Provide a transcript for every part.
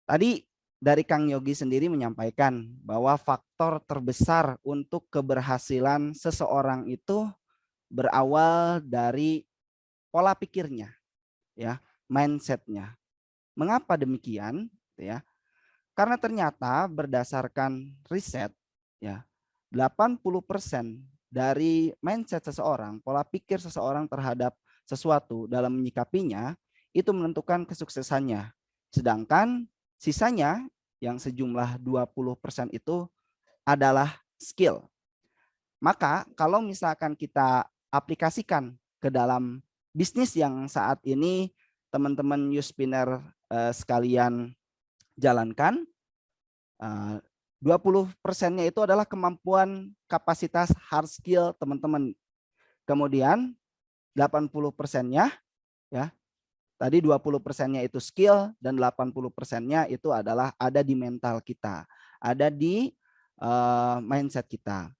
Tadi dari Kang Yogi sendiri menyampaikan bahwa faktor terbesar untuk keberhasilan seseorang itu berawal dari pola pikirnya, ya, mindsetnya. Mengapa demikian? Ya, karena ternyata berdasarkan riset, ya, 80% dari mindset seseorang, pola pikir seseorang terhadap sesuatu dalam menyikapinya itu menentukan kesuksesannya. Sedangkan sisanya yang sejumlah 20% itu adalah skill. Maka kalau misalkan kita aplikasikan ke dalam bisnis yang saat ini teman-teman Yuspiner sekalian jalankan, 20%-nya itu adalah kemampuan kapasitas hard skill teman-teman. Kemudian 80%-nya, ya, tadi 20%-nya itu skill dan 80%-nya itu adalah ada di mental kita, ada di mindset kita.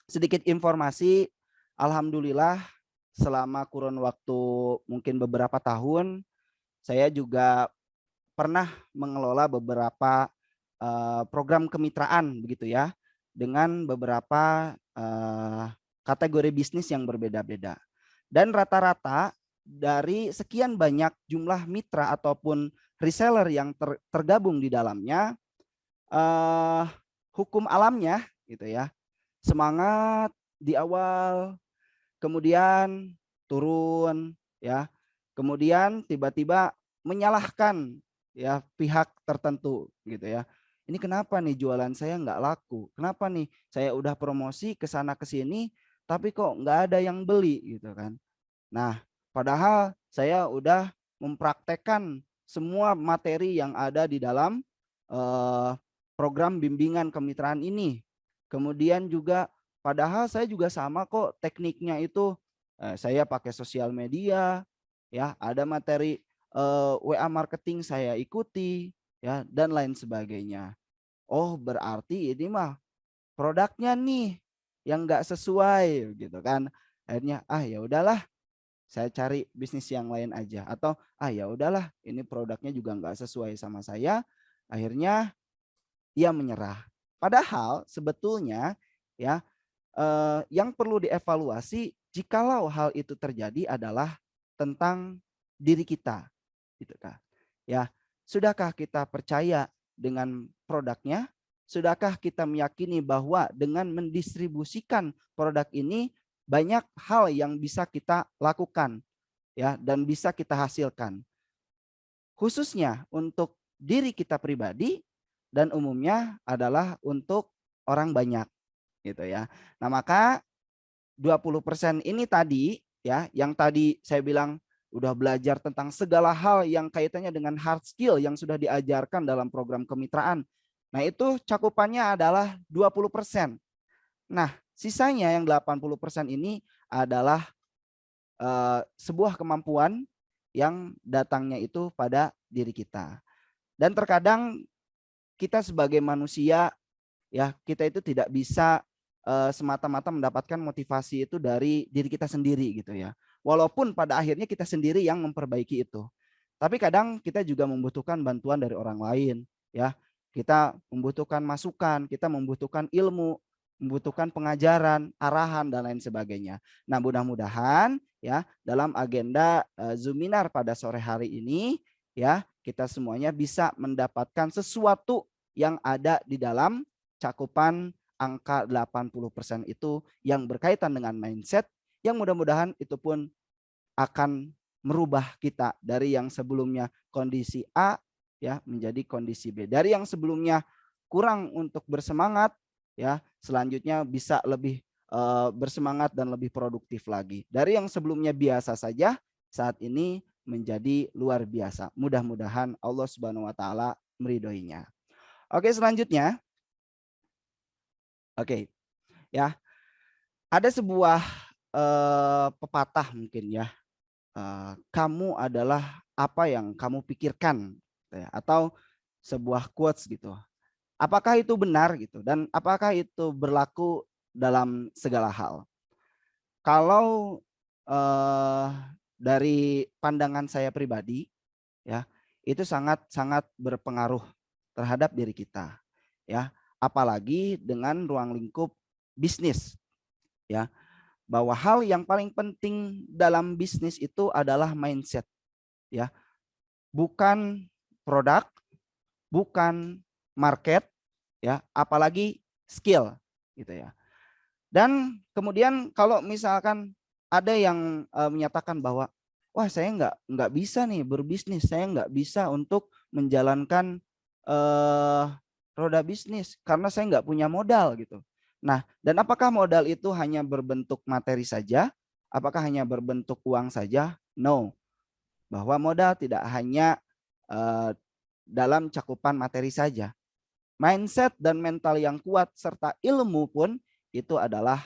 Sedikit informasi, alhamdulillah selama kurun waktu mungkin beberapa tahun saya juga pernah mengelola beberapa program kemitraan begitu ya, dengan beberapa kategori bisnis yang berbeda-beda. Dan rata-rata dari sekian banyak jumlah mitra ataupun reseller yang tergabung di dalamnya, hukum alamnya gitu ya, semangat di awal, kemudian turun ya, kemudian tiba-tiba menyalahkan ya pihak tertentu gitu ya. Ini kenapa nih jualan saya nggak laku? Kenapa nih saya udah promosi ke sana ke sini tapi kok nggak ada yang beli gitu kan. Nah, padahal saya udah mempraktekkan semua materi yang ada di dalam eh, program bimbingan kemitraan ini. Kemudian juga padahal saya juga sama kok tekniknya itu, saya pakai sosial media, ya, ada materi WA marketing saya ikuti, ya, dan lain sebagainya. Oh, berarti ini mah produknya nih yang nggak sesuai gitu kan. Akhirnya ya udahlah, saya cari bisnis yang lain aja, atau ya udahlah ini produknya juga nggak sesuai sama saya. Akhirnya ia menyerah. Padahal sebetulnya ya, yang perlu dievaluasi jikalau hal itu terjadi adalah tentang diri kita, gitu kan. Ya, sudahkah kita percaya dengan produknya? Sudahkah kita meyakini bahwa dengan mendistribusikan produk ini banyak hal yang bisa kita lakukan ya dan bisa kita hasilkan. Khususnya untuk diri kita pribadi dan umumnya adalah untuk orang banyak gitu ya. Nah, maka 20% ini tadi ya, yang tadi saya bilang udah belajar tentang segala hal yang kaitannya dengan hard skill yang sudah diajarkan dalam program kemitraan. Nah, itu cakupannya adalah 20%. Nah, sisanya yang 80% ini adalah sebuah kemampuan yang datangnya itu pada diri kita. Dan terkadang kita sebagai manusia ya, kita itu tidak bisa semata-mata mendapatkan motivasi itu dari diri kita sendiri gitu ya. Walaupun pada akhirnya kita sendiri yang memperbaiki itu. Tapi kadang kita juga membutuhkan bantuan dari orang lain ya. Kita membutuhkan masukan, kita membutuhkan ilmu, membutuhkan pengajaran, arahan dan lain sebagainya. Nah, mudah-mudahan ya dalam agenda Zoominar pada sore hari ini ya, kita semuanya bisa mendapatkan sesuatu yang ada di dalam cakupan angka 80% itu yang berkaitan dengan mindset, yang mudah-mudahan itu pun akan merubah kita dari yang sebelumnya kondisi A ya menjadi kondisi B. Dari yang sebelumnya kurang untuk bersemangat ya, selanjutnya bisa lebih bersemangat dan lebih produktif lagi. Dari yang sebelumnya biasa saja, saat ini menjadi luar biasa. Mudah-mudahan Allah Subhanahu wa taala meridhoinya. Oke, selanjutnya. Oke, ya. Ada sebuah pepatah mungkin ya, kamu adalah apa yang kamu pikirkan gitu ya, atau sebuah quotes gitu. Apakah itu benar gitu dan apakah itu berlaku dalam segala hal? Kalau dari pandangan saya pribadi ya, itu sangat-sangat berpengaruh terhadap diri kita, ya. Apalagi dengan ruang lingkup bisnis, ya. Bahwa hal yang paling penting dalam bisnis itu adalah mindset, ya. Bukan produk, bukan market, ya, apalagi skill, gitu ya. Dan kemudian kalau misalkan ada yang menyatakan bahwa wah saya nggak bisa nih berbisnis, saya nggak bisa untuk menjalankan eh, roda bisnis karena saya nggak punya modal gitu. Nah, dan apakah modal itu hanya berbentuk materi saja? Apakah hanya berbentuk uang saja? No, bahwa modal tidak hanya eh, dalam cakupan materi saja. Mindset dan mental yang kuat serta ilmu pun itu adalah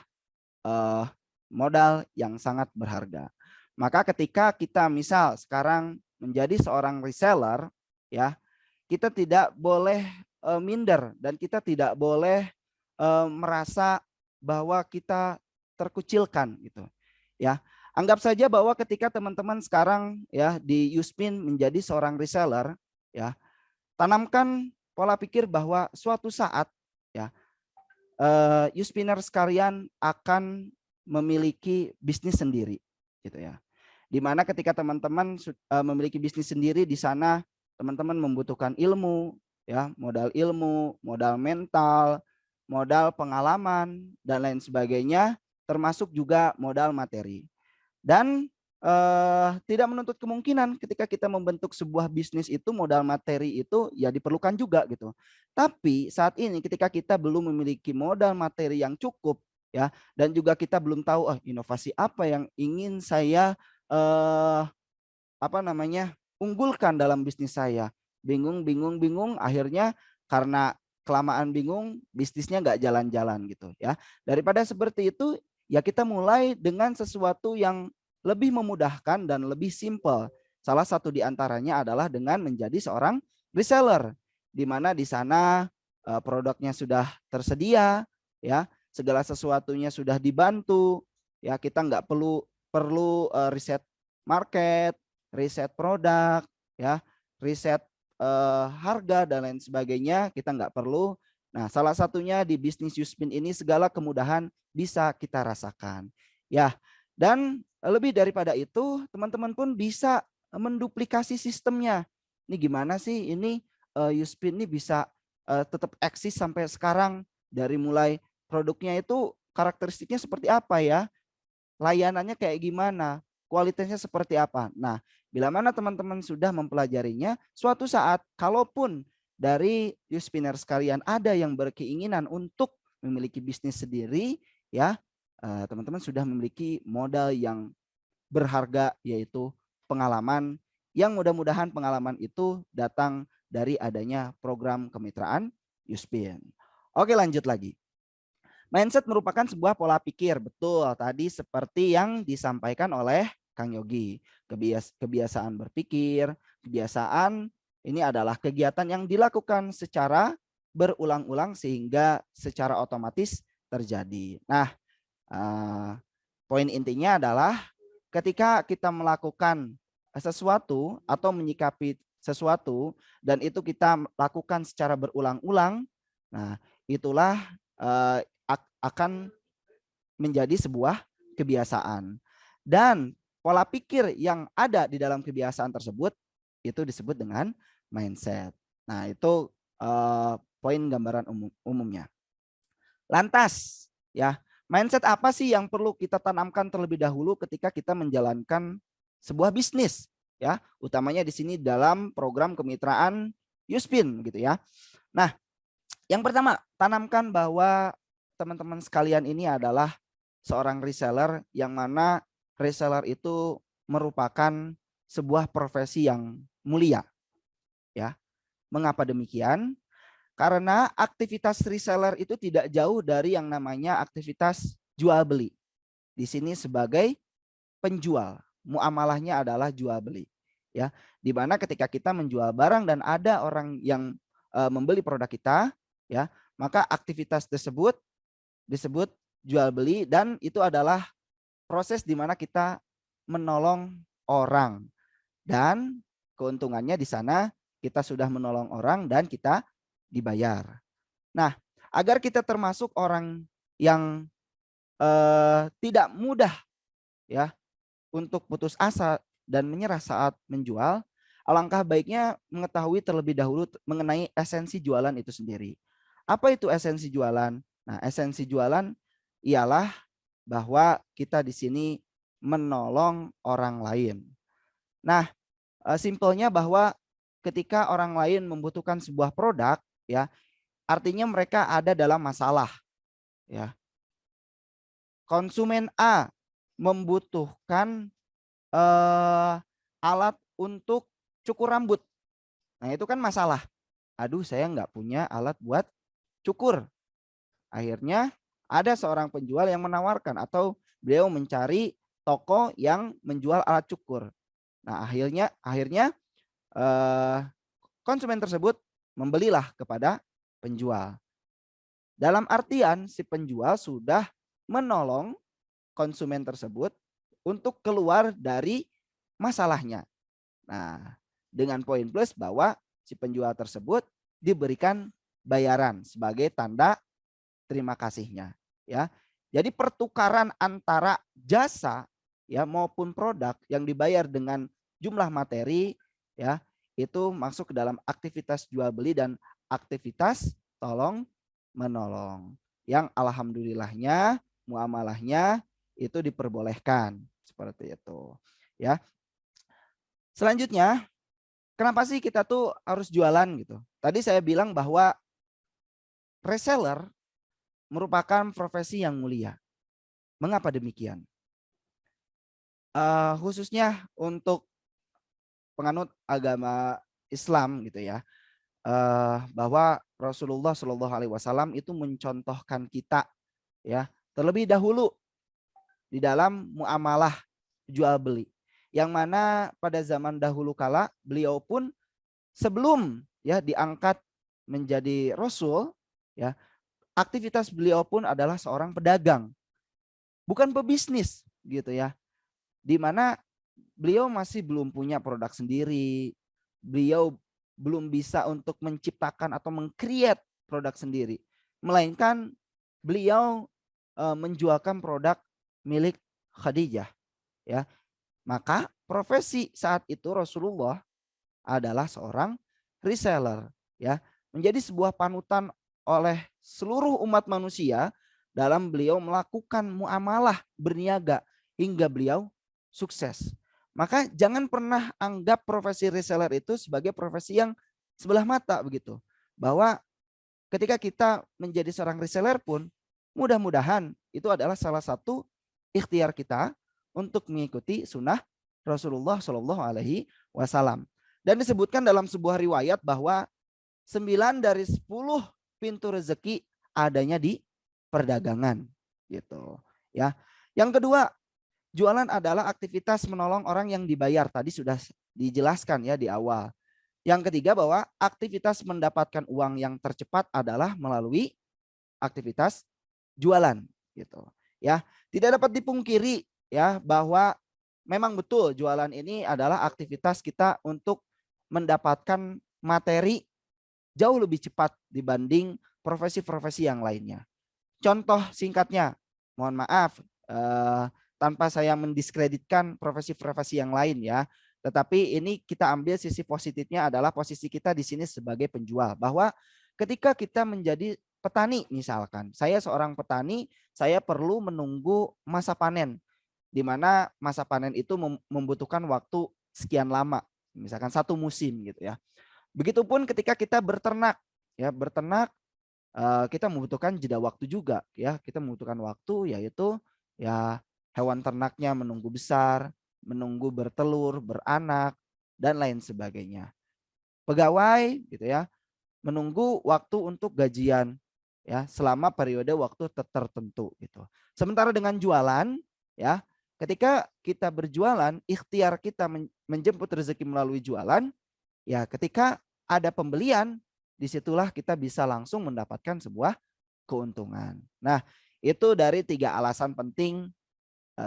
eh, modal yang sangat berharga. Maka ketika kita misal sekarang menjadi seorang reseller, ya, kita tidak boleh minder dan kita tidak boleh merasa bahwa kita terkucilkan gitu. Ya, anggap saja bahwa ketika teman-teman sekarang ya di Yuspin menjadi seorang reseller, ya, tanamkan pola pikir bahwa suatu saat ya Yuspinner sekalian akan memiliki bisnis sendiri gitu ya. Dimana ketika teman-teman memiliki bisnis sendiri, di sana teman-teman membutuhkan ilmu, ya, modal ilmu, modal mental, modal pengalaman dan lain sebagainya, termasuk juga modal materi. Dan tidak menuntut kemungkinan ketika kita membentuk sebuah bisnis itu modal materi itu ya diperlukan juga gitu. Tapi saat ini ketika kita belum memiliki modal materi yang cukup ya dan juga kita belum tahu inovasi apa yang ingin saya eh, apa namanya unggulkan dalam bisnis saya. Bingung akhirnya karena kelamaan bingung bisnisnya nggak jalan-jalan gitu ya. Daripada seperti itu ya kita mulai dengan sesuatu yang lebih memudahkan dan lebih simpel. Salah satu di antaranya adalah dengan menjadi seorang reseller di mana di sana produknya sudah tersedia ya, segala sesuatunya sudah dibantu ya, kita nggak perlu perlu riset market, riset produk, ya, riset harga dan lain sebagainya kita nggak perlu. Nah, salah satunya di bisnis Yuspin ini segala kemudahan bisa kita rasakan. Ya, dan lebih daripada itu, teman-teman pun bisa menduplikasi sistemnya. Ini gimana sih ini Yuspin ini bisa tetap eksis sampai sekarang dari mulai produknya itu karakteristiknya seperti apa ya? Layanannya kayak gimana, kualitasnya seperti apa. Nah, bila mana teman-teman sudah mempelajarinya, suatu saat kalaupun dari Yuspinner sekalian ada yang berkeinginan untuk memiliki bisnis sendiri, ya teman-teman sudah memiliki modal yang berharga yaitu pengalaman yang mudah-mudahan pengalaman itu datang dari adanya program kemitraan Yuspin. Oke, lanjut lagi. Mindset merupakan sebuah pola pikir, betul. Tadi seperti yang disampaikan oleh Kang Yogi. Kebiasaan berpikir, kebiasaan ini adalah kegiatan yang dilakukan secara berulang-ulang sehingga secara otomatis terjadi. Nah, poin intinya adalah ketika kita melakukan sesuatu atau menyikapi sesuatu dan itu kita lakukan secara berulang-ulang, nah itulah akan menjadi sebuah kebiasaan. Dan pola pikir yang ada di dalam kebiasaan tersebut itu disebut dengan mindset. Nah, itu poin gambaran umumnya. Lantas, ya, mindset apa sih yang perlu kita tanamkan terlebih dahulu ketika kita menjalankan sebuah bisnis, ya, utamanya di sini dalam program kemitraan Yuspin gitu ya. Nah, yang pertama, tanamkan bahwa teman-teman sekalian ini adalah seorang reseller yang mana reseller itu merupakan sebuah profesi yang mulia, ya. Mengapa demikian? Karena aktivitas reseller itu tidak jauh dari yang namanya aktivitas jual beli. Di sini sebagai penjual, muamalahnya adalah jual beli, ya. Di mana ketika kita menjual barang dan ada orang yang membeli produk kita, ya, maka aktivitas tersebut disebut jual beli dan itu adalah proses di mana kita menolong orang. Dan keuntungannya di sana kita sudah menolong orang dan kita dibayar. Nah, agar kita termasuk orang yang tidak mudah ya untuk putus asa dan menyerah saat menjual, alangkah baiknya mengetahui terlebih dahulu mengenai esensi jualan itu sendiri. Apa itu esensi jualan? Nah, esensi jualan ialah bahwa kita di sini menolong orang lain. Nah, simpelnya bahwa ketika orang lain membutuhkan sebuah produk, ya, artinya mereka ada dalam masalah, ya. Konsumen A membutuhkan alat untuk cukur rambut. Nah, itu kan masalah. Aduh, saya nggak punya alat buat cukur. Akhirnya ada seorang penjual yang menawarkan atau beliau mencari toko yang menjual alat cukur. Nah, akhirnya konsumen tersebut membelilah kepada penjual. Dalam artian si penjual sudah menolong konsumen tersebut untuk keluar dari masalahnya. Nah, dengan poin plus bahwa si penjual tersebut diberikan bayaran sebagai tanda terima kasihnya, ya. Jadi pertukaran antara jasa ya maupun produk yang dibayar dengan jumlah materi ya itu masuk ke dalam aktivitas jual beli dan aktivitas tolong menolong. Yang alhamdulillahnya muamalahnya itu diperbolehkan seperti itu, ya. Selanjutnya, kenapa sih kita tuh harus jualan gitu? Tadi saya bilang bahwa reseller merupakan profesi yang mulia. Mengapa demikian? Khususnya untuk penganut agama Islam gitu ya, bahwa Rasulullah Shallallahu Alaihi Wasallam itu mencontohkan kita ya terlebih dahulu di dalam muamalah jual beli, yang mana pada zaman dahulu kala beliau pun sebelum ya diangkat menjadi Rasul ya aktivitas beliau pun adalah seorang pedagang, bukan pebisnis gitu ya, di mana beliau masih belum punya produk sendiri, beliau belum bisa untuk menciptakan atau meng-create produk sendiri, melainkan beliau menjualkan produk milik Khadijah ya. Maka profesi saat itu Rasulullah adalah seorang reseller ya, menjadi sebuah panutan oleh seluruh umat manusia dalam beliau melakukan muamalah berniaga hingga beliau sukses. Maka jangan pernah anggap profesi reseller itu sebagai profesi yang sebelah mata begitu. Bahwa ketika kita menjadi seorang reseller pun mudah-mudahan itu adalah salah satu ikhtiar kita untuk mengikuti sunnah Rasulullah Shallallahu Alaihi Wasallam. Dan disebutkan dalam sebuah riwayat bahwa 9 dari 10 pintu rezeki adanya di perdagangan gitu ya. Yang kedua, jualan adalah aktivitas menolong orang yang dibayar, tadi sudah dijelaskan ya di awal. Yang ketiga bahwa aktivitas mendapatkan uang yang tercepat adalah melalui aktivitas jualan gitu ya. Tidak dapat dipungkiri ya bahwa memang betul jualan ini adalah aktivitas kita untuk mendapatkan materi jauh lebih cepat dibanding profesi-profesi yang lainnya. Contoh singkatnya, mohon maaf tanpa saya mendiskreditkan profesi-profesi yang lain ya, tetapi ini kita ambil sisi positifnya adalah posisi kita di sini sebagai penjual, bahwa ketika kita menjadi petani misalkan, saya seorang petani, saya perlu menunggu masa panen, di mana masa panen itu membutuhkan waktu sekian lama, misalkan 1 musim gitu ya. Begitupun ketika kita berternak, ya berternak kita membutuhkan jeda waktu juga, ya kita membutuhkan waktu yaitu ya hewan ternaknya menunggu besar, menunggu bertelur, beranak dan lain sebagainya. Pegawai gitu ya menunggu waktu untuk gajian ya selama periode waktu tertentu gitu. Sementara dengan jualan ya ketika kita berjualan, ikhtiar kita menjemput rezeki melalui jualan. Ya, ketika ada pembelian, disitulah kita bisa langsung mendapatkan sebuah keuntungan. Nah, itu dari 3 alasan penting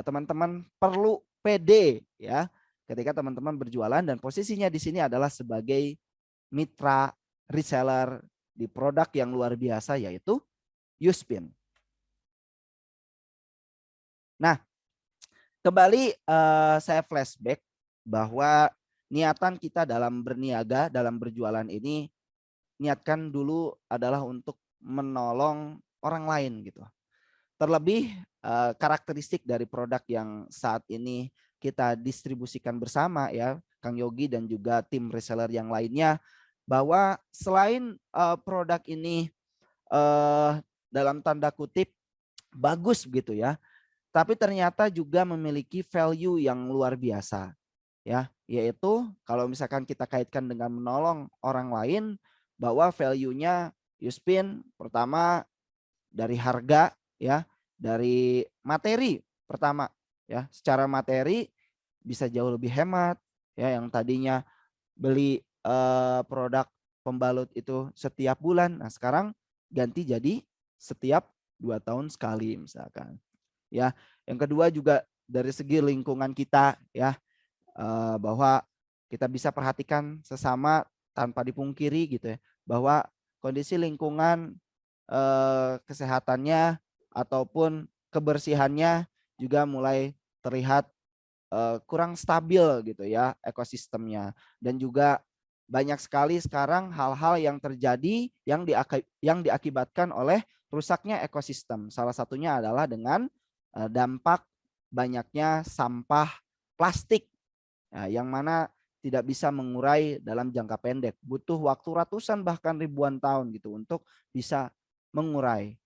teman-teman perlu pede ya ketika teman-teman berjualan dan posisinya di sini adalah sebagai mitra reseller di produk yang luar biasa yaitu Yuspin. Nah, kembali saya flashback bahwa niatan kita dalam berniaga, dalam berjualan ini, niatkan dulu adalah untuk menolong orang lain gitu. Terlebih karakteristik dari produk yang saat ini kita distribusikan bersama ya, Kang Yogi dan juga tim reseller yang lainnya, bahwa selain produk ini dalam tanda kutip bagus begitu ya, tapi ternyata juga memiliki value yang luar biasa ya, yaitu kalau misalkan kita kaitkan dengan menolong orang lain, bahwa value-nya Yuspin pertama dari harga ya, dari materi pertama ya, secara materi bisa jauh lebih hemat ya, yang tadinya beli produk pembalut itu setiap bulan, nah sekarang ganti jadi setiap 2 tahun sekali misalkan ya. Yang kedua juga dari segi lingkungan kita ya, bahwa kita bisa perhatikan sesama tanpa dipungkiri gitu ya, bahwa kondisi lingkungan kesehatannya ataupun kebersihannya juga mulai terlihat kurang stabil gitu ya ekosistemnya. Dan juga banyak sekali sekarang hal-hal yang terjadi yang diakibatkan oleh rusaknya ekosistem. Salah satunya adalah dengan dampak banyaknya sampah plastik yang mana tidak bisa mengurai dalam jangka pendek. Butuh waktu ratusan bahkan ribuan tahun gitu untuk bisa mengurai.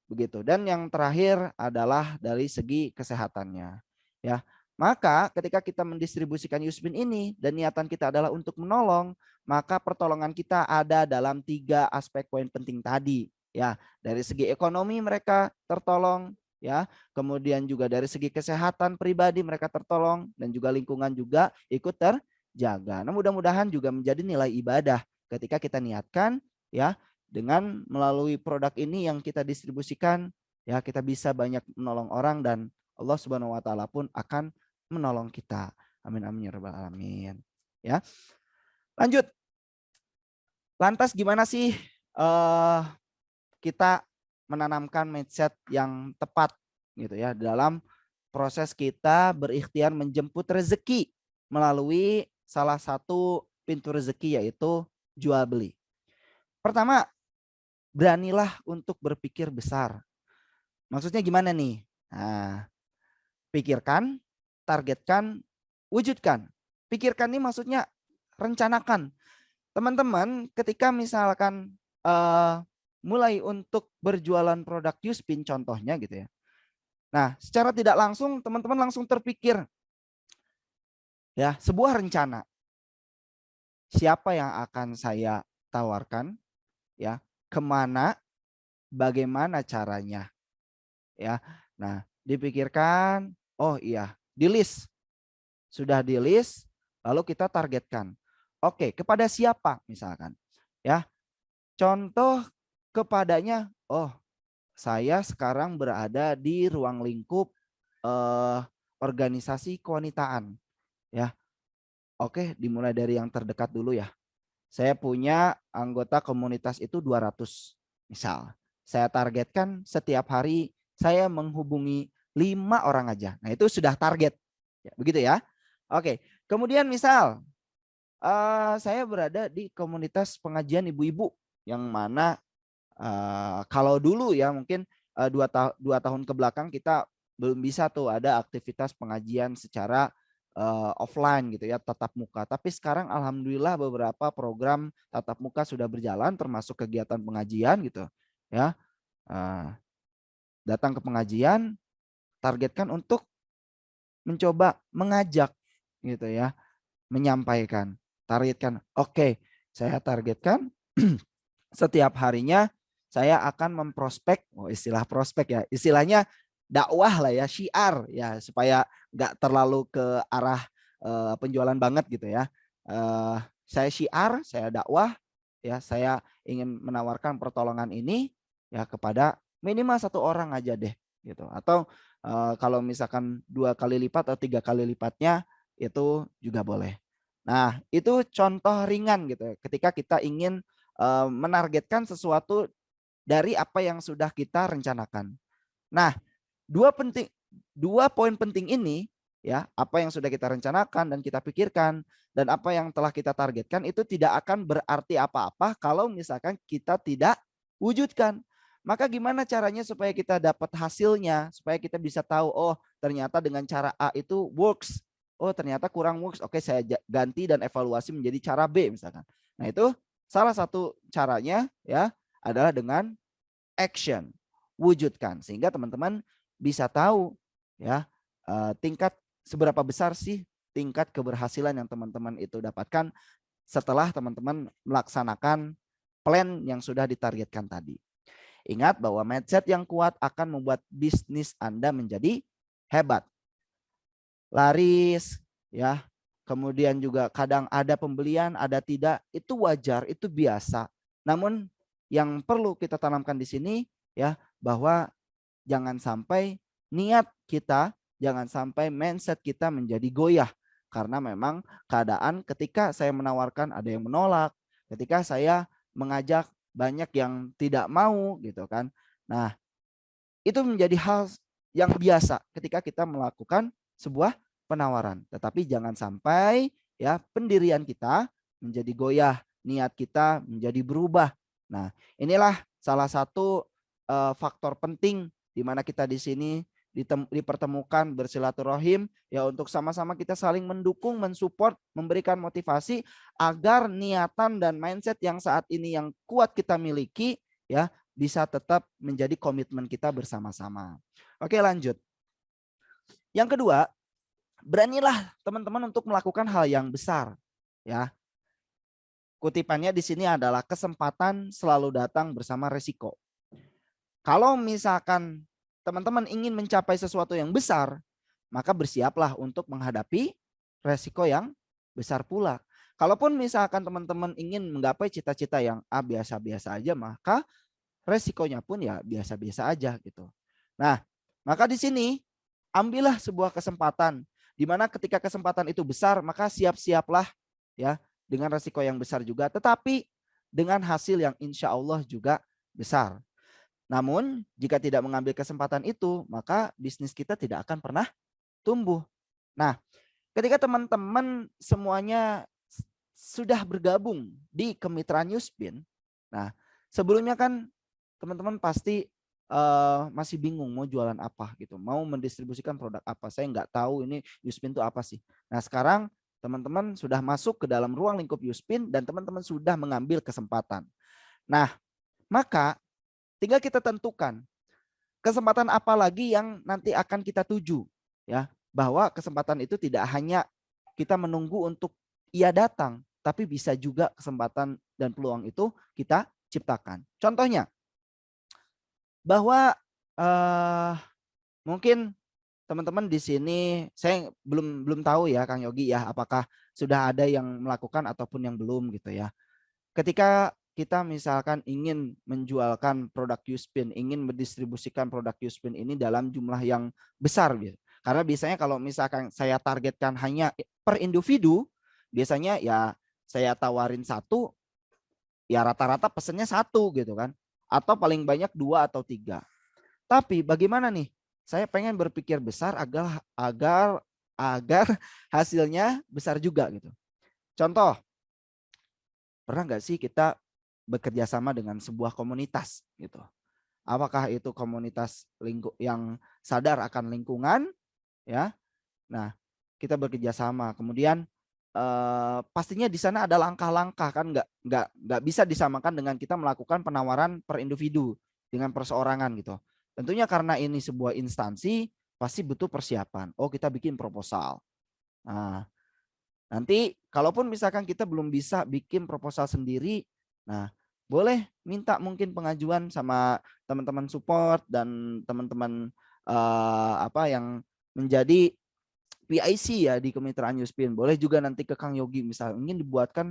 Begitu. Dan yang terakhir adalah dari segi kesehatannya. Ya. Maka ketika kita mendistribusikan Yuspin ini dan niatan kita adalah untuk menolong, maka pertolongan kita ada dalam 3 aspek poin penting tadi. Ya, dari segi ekonomi mereka tertolong, ya. Kemudian juga dari segi kesehatan pribadi mereka tertolong dan juga lingkungan juga ikut terjaga. Nah, mudah-mudahan juga menjadi nilai ibadah ketika kita niatkan ya, dengan melalui produk ini yang kita distribusikan ya, kita bisa banyak menolong orang dan Allah Subhanahu wa taala pun akan menolong kita. Amin amin ya rabbal alamin. Ya. Lanjut. Lantas gimana sih kita menanamkan mindset yang tepat gitu ya dalam proses kita berikhtiar menjemput rezeki melalui salah satu pintu rezeki yaitu jual beli. Pertama, beranilah untuk berpikir besar. Maksudnya gimana nih? Nah, pikirkan, targetkan, wujudkan. Pikirkan ini maksudnya rencanakan. Teman-teman ketika misalkan mulai untuk berjualan produk Yuspin contohnya gitu ya. Nah, secara tidak langsung teman-teman langsung terpikir ya sebuah rencana. Siapa yang akan saya tawarkan ya, kemana, bagaimana caranya ya. Nah, dipikirkan, oh iya, di list. Sudah di list, lalu kita targetkan. Oke, kepada siapa misalkan? Ya. Contoh kepadanya, oh, saya sekarang berada di ruang lingkup organisasi kewanitaan ya. Oke, dimulai dari yang terdekat dulu ya. Saya punya anggota komunitas itu 200 misal. Saya targetkan setiap hari saya menghubungi 5 orang aja. Nah, itu sudah target. Ya, begitu ya. Oke, kemudian misal saya berada di komunitas pengajian ibu-ibu yang mana kalau dulu ya mungkin 2 tahun ke belakang kita belum bisa tuh ada aktivitas pengajian secara offline gitu ya, tatap muka. Tapi sekarang alhamdulillah beberapa program tatap muka sudah berjalan termasuk kegiatan pengajian gitu ya. Datang ke pengajian, targetkan untuk mencoba mengajak gitu ya, menyampaikan, targetkan. Oke, saya targetkan setiap harinya saya akan memprospek, istilah prospek ya, istilahnya dakwah lah ya, syiar ya, supaya nggak terlalu ke arah penjualan banget gitu ya. Saya syiar, saya dakwah ya, saya ingin menawarkan pertolongan ini ya kepada minimal 1 orang aja deh gitu. Atau kalau misalkan 2 kali lipat atau 3 kali lipatnya itu juga boleh. Nah, itu contoh ringan gitu ya, ketika kita ingin menargetkan sesuatu dari apa yang sudah kita rencanakan. Nah, dua poin penting ini ya, apa yang sudah kita rencanakan dan kita pikirkan dan apa yang telah kita targetkan itu tidak akan berarti apa-apa kalau misalkan kita tidak wujudkan. Maka gimana caranya supaya kita dapat hasilnya, supaya kita bisa tahu, oh ternyata dengan cara A itu works, oh ternyata kurang works, oke saya ganti dan evaluasi menjadi cara B misalkan. Nah itu salah satu caranya ya adalah dengan action, wujudkan, sehingga teman-teman bisa tahu ya tingkat seberapa besar sih tingkat keberhasilan yang teman-teman itu dapatkan setelah teman-teman melaksanakan plan yang sudah ditargetkan tadi. Ingat bahwa mindset yang kuat akan membuat bisnis Anda menjadi hebat. Laris ya, kemudian juga kadang ada pembelian, ada tidak, itu wajar, itu biasa. Namun yang perlu kita tanamkan di sini ya, bahwa jangan sampai niat kita, jangan sampai mindset kita menjadi goyah. Karena memang keadaan ketika saya menawarkan ada yang menolak, ketika saya mengajak banyak yang tidak mau gitu kan. Nah, itu menjadi hal yang biasa ketika kita melakukan sebuah penawaran. Tetapi jangan sampai ya pendirian kita menjadi goyah, niat kita menjadi berubah. Nah, inilah salah satu faktor penting di mana kita di sini dipertemukan bersilaturahim ya untuk sama-sama kita saling mendukung, mensupport, memberikan motivasi agar niatan dan mindset yang saat ini yang kuat kita miliki ya bisa tetap menjadi komitmen kita bersama-sama. Oke, lanjut. Yang kedua, beranilah teman-teman untuk melakukan hal yang besar ya. Kutipannya di sini adalah kesempatan selalu datang bersama resiko. Kalau misalkan teman-teman ingin mencapai sesuatu yang besar, maka bersiaplah untuk menghadapi resiko yang besar pula. Kalaupun misalkan teman-teman ingin menggapai cita-cita yang biasa-biasa aja, maka resikonya pun ya biasa-biasa aja gitu. Nah, maka di sini ambillah sebuah kesempatan di mana ketika kesempatan itu besar, maka siap-siaplah ya dengan resiko yang besar juga, tetapi dengan hasil yang insya Allah juga besar. Namun jika tidak mengambil kesempatan itu, maka bisnis kita tidak akan pernah tumbuh. Nah, ketika teman-teman semuanya sudah bergabung di kemitraan Yuspin, nah sebelumnya kan teman-teman pasti masih bingung mau jualan apa gitu, mau mendistribusikan produk apa. Saya nggak tahu ini Yuspin itu apa sih. Nah sekarang teman-teman sudah masuk ke dalam ruang lingkup Yuspin dan teman-teman sudah mengambil kesempatan. Nah maka tinggal kita tentukan kesempatan apa lagi yang nanti akan kita tuju ya, bahwa kesempatan itu tidak hanya kita menunggu untuk ia datang, tapi bisa juga kesempatan dan peluang itu kita ciptakan. Contohnya bahwa mungkin teman-teman di sini saya belum tahu ya Kang Yogi ya, apakah sudah ada yang melakukan ataupun yang belum gitu ya. Ketika kita misalkan ingin menjualkan produk Yuspin, ingin mendistribusikan produk Yuspin ini dalam jumlah yang besar gitu. Karena biasanya kalau misalkan saya targetkan hanya per individu, biasanya ya saya tawarin satu, ya rata-rata pesennya satu gitu kan. Atau paling banyak 2 atau 3. Tapi bagaimana nih? Saya pengen berpikir besar agar hasilnya besar juga gitu. Contoh, pernah nggak sih kita bekerja sama dengan sebuah komunitas gitu? Apakah itu komunitas yang sadar akan lingkungan ya? Nah, kita bekerja sama. Kemudian pastinya di sana ada langkah-langkah kan, nggak bisa disamakan dengan kita melakukan penawaran per individu dengan perseorangan gitu. Tentunya karena ini sebuah instansi pasti butuh persiapan. Oh, kita bikin proposal. Nah, nanti kalaupun misalkan kita belum bisa bikin proposal sendiri, nah boleh minta mungkin pengajuan sama teman-teman support dan teman-teman apa yang menjadi PIC ya di kemitraan Yuspin. Boleh juga nanti ke Kang Yogi misalnya ingin dibuatkan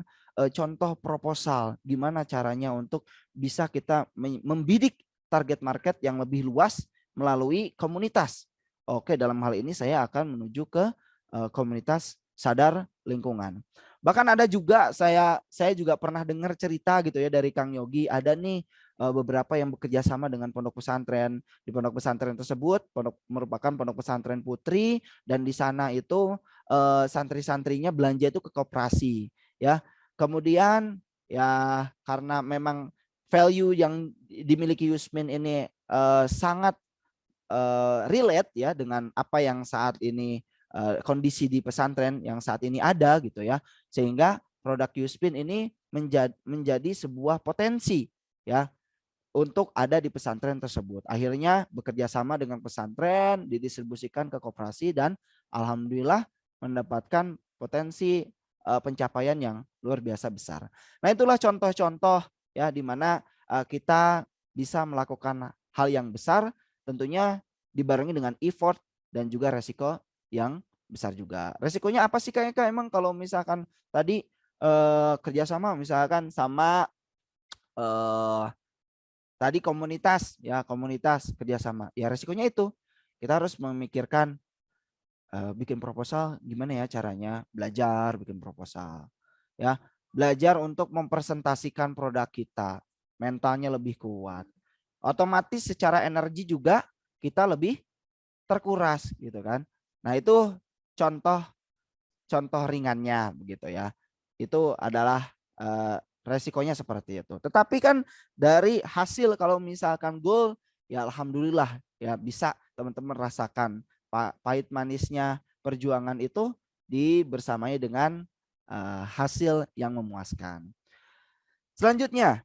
contoh proposal gimana caranya untuk bisa kita membidik target market yang lebih luas melalui komunitas. Oke, dalam hal ini saya akan menuju ke komunitas sadar lingkungan. Bahkan ada juga saya juga pernah dengar cerita gitu ya dari Kang Yogi, ada nih beberapa yang bekerja sama dengan pondok pesantren. Di pondok pesantren tersebut merupakan pondok pesantren putri, dan di sana itu santri-santrinya belanja itu ke koperasi ya. Kemudian ya karena memang value yang dimiliki Yusmin ini sangat relate ya dengan apa yang saat ini kondisi di pesantren yang saat ini ada gitu ya, sehingga produk Yuspin ini menjadi sebuah potensi ya untuk ada di pesantren tersebut. Akhirnya bekerja sama dengan pesantren, didistribusikan ke koperasi, dan alhamdulillah mendapatkan potensi pencapaian yang luar biasa besar. Nah, itulah contoh-contoh ya di mana kita bisa melakukan hal yang besar, tentunya dibarengi dengan effort dan juga resiko yang besar juga. Resikonya apa sih Kak? Emang kalau misalkan tadi kerjasama misalkan sama tadi komunitas ya, komunitas kerjasama ya, resikonya itu kita harus memikirkan bikin proposal gimana ya caranya, belajar bikin proposal ya, belajar untuk mempresentasikan produk kita, mentalnya lebih kuat, otomatis secara energi juga kita lebih terkuras gitu kan. Nah itu contoh contoh ringannya begitu ya, itu adalah resikonya seperti itu. Tetapi kan dari hasil kalau misalkan goal ya alhamdulillah ya bisa teman-teman rasakan pahit manisnya perjuangan itu dibersamai dengan hasil yang memuaskan. Selanjutnya,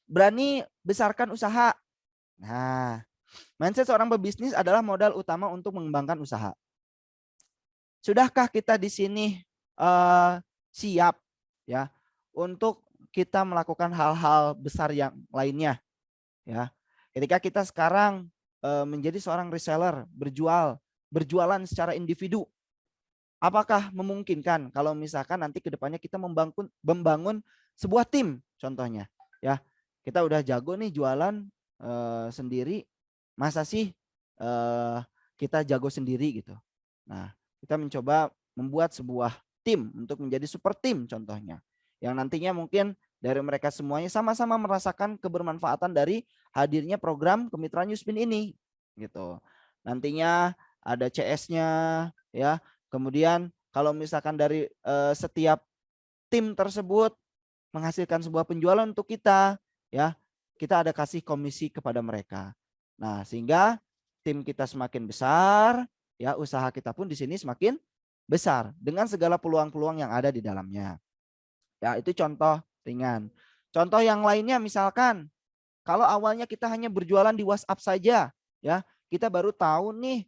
berani besarkan usaha. Nah, mindset seorang pebisnis adalah modal utama untuk mengembangkan usaha. Sudahkah kita di sini siap ya untuk kita melakukan hal-hal besar yang lainnya ya. Ketika kita sekarang menjadi seorang reseller, berjualan secara individu, apakah memungkinkan kalau misalkan nanti kedepannya kita membangun sebuah tim contohnya ya. Kita udah jago nih jualan sendiri, masa sih kita jago sendiri gitu. Nah, kita mencoba membuat sebuah tim untuk menjadi super tim contohnya, yang nantinya mungkin dari mereka semuanya sama-sama merasakan kebermanfaatan dari hadirnya program kemitraan Yusmin ini gitu. Nantinya ada CS-nya ya. Kemudian kalau misalkan dari setiap tim tersebut menghasilkan sebuah penjualan untuk kita ya, kita ada kasih komisi kepada mereka. Nah, sehingga tim kita semakin besar ya, usaha kita pun di sini semakin besar dengan segala peluang-peluang yang ada di dalamnya. Ya, itu contoh ringan. Contoh yang lainnya misalkan kalau awalnya kita hanya berjualan di WhatsApp saja ya, kita baru tahu nih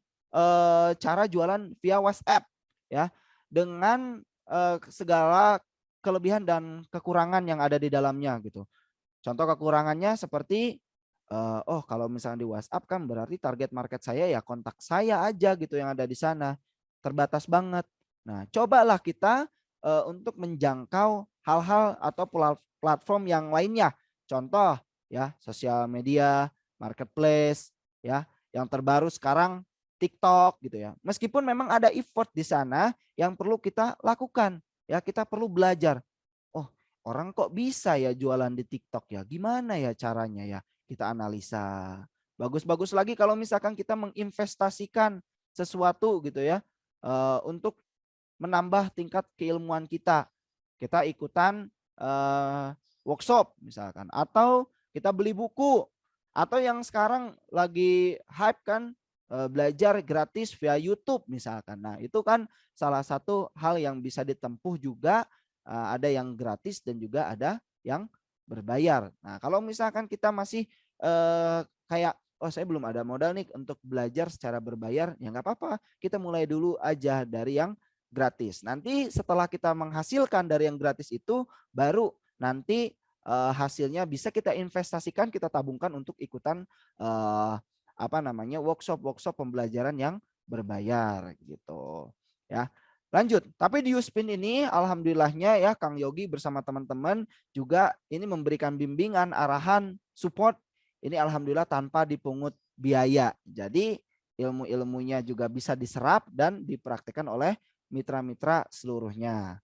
cara jualan via WhatsApp ya, dengan segala kelebihan dan kekurangan yang ada di dalamnya gitu. Contoh kekurangannya seperti oh kalau misalnya di WhatsApp kan berarti target market saya ya kontak saya aja gitu yang ada di sana. Terbatas banget. Nah, cobalah kita untuk menjangkau hal-hal atau platform yang lainnya. Contoh ya, sosial media, marketplace ya, yang terbaru sekarang TikTok gitu ya. Meskipun memang ada effort di sana yang perlu kita lakukan ya, kita perlu belajar. Oh, orang kok bisa ya jualan di TikTok ya? Gimana ya caranya ya? Kita analisa. Bagus-bagus lagi kalau misalkan kita menginvestasikan sesuatu gitu ya, untuk menambah tingkat keilmuan kita. Kita ikutan workshop misalkan, atau kita beli buku, atau yang sekarang lagi hype kan belajar gratis via YouTube misalkan. Nah, itu kan salah satu hal yang bisa ditempuh juga, ada yang gratis dan juga ada yang berbayar. Nah, kalau misalkan kita masih kayak oh saya belum ada modal nih untuk belajar secara berbayar, ya nggak apa-apa. Kita mulai dulu aja dari yang gratis. Nanti setelah kita menghasilkan dari yang gratis itu, baru nanti hasilnya bisa kita investasikan, kita tabungkan untuk ikutan apa namanya workshop pembelajaran yang berbayar gitu ya. Lanjut, tapi di Yuspin ini alhamdulillahnya ya Kang Yogi bersama teman-teman juga ini memberikan bimbingan, arahan, support ini alhamdulillah tanpa dipungut biaya. Jadi ilmu-ilmunya juga bisa diserap dan dipraktikkan oleh mitra-mitra seluruhnya.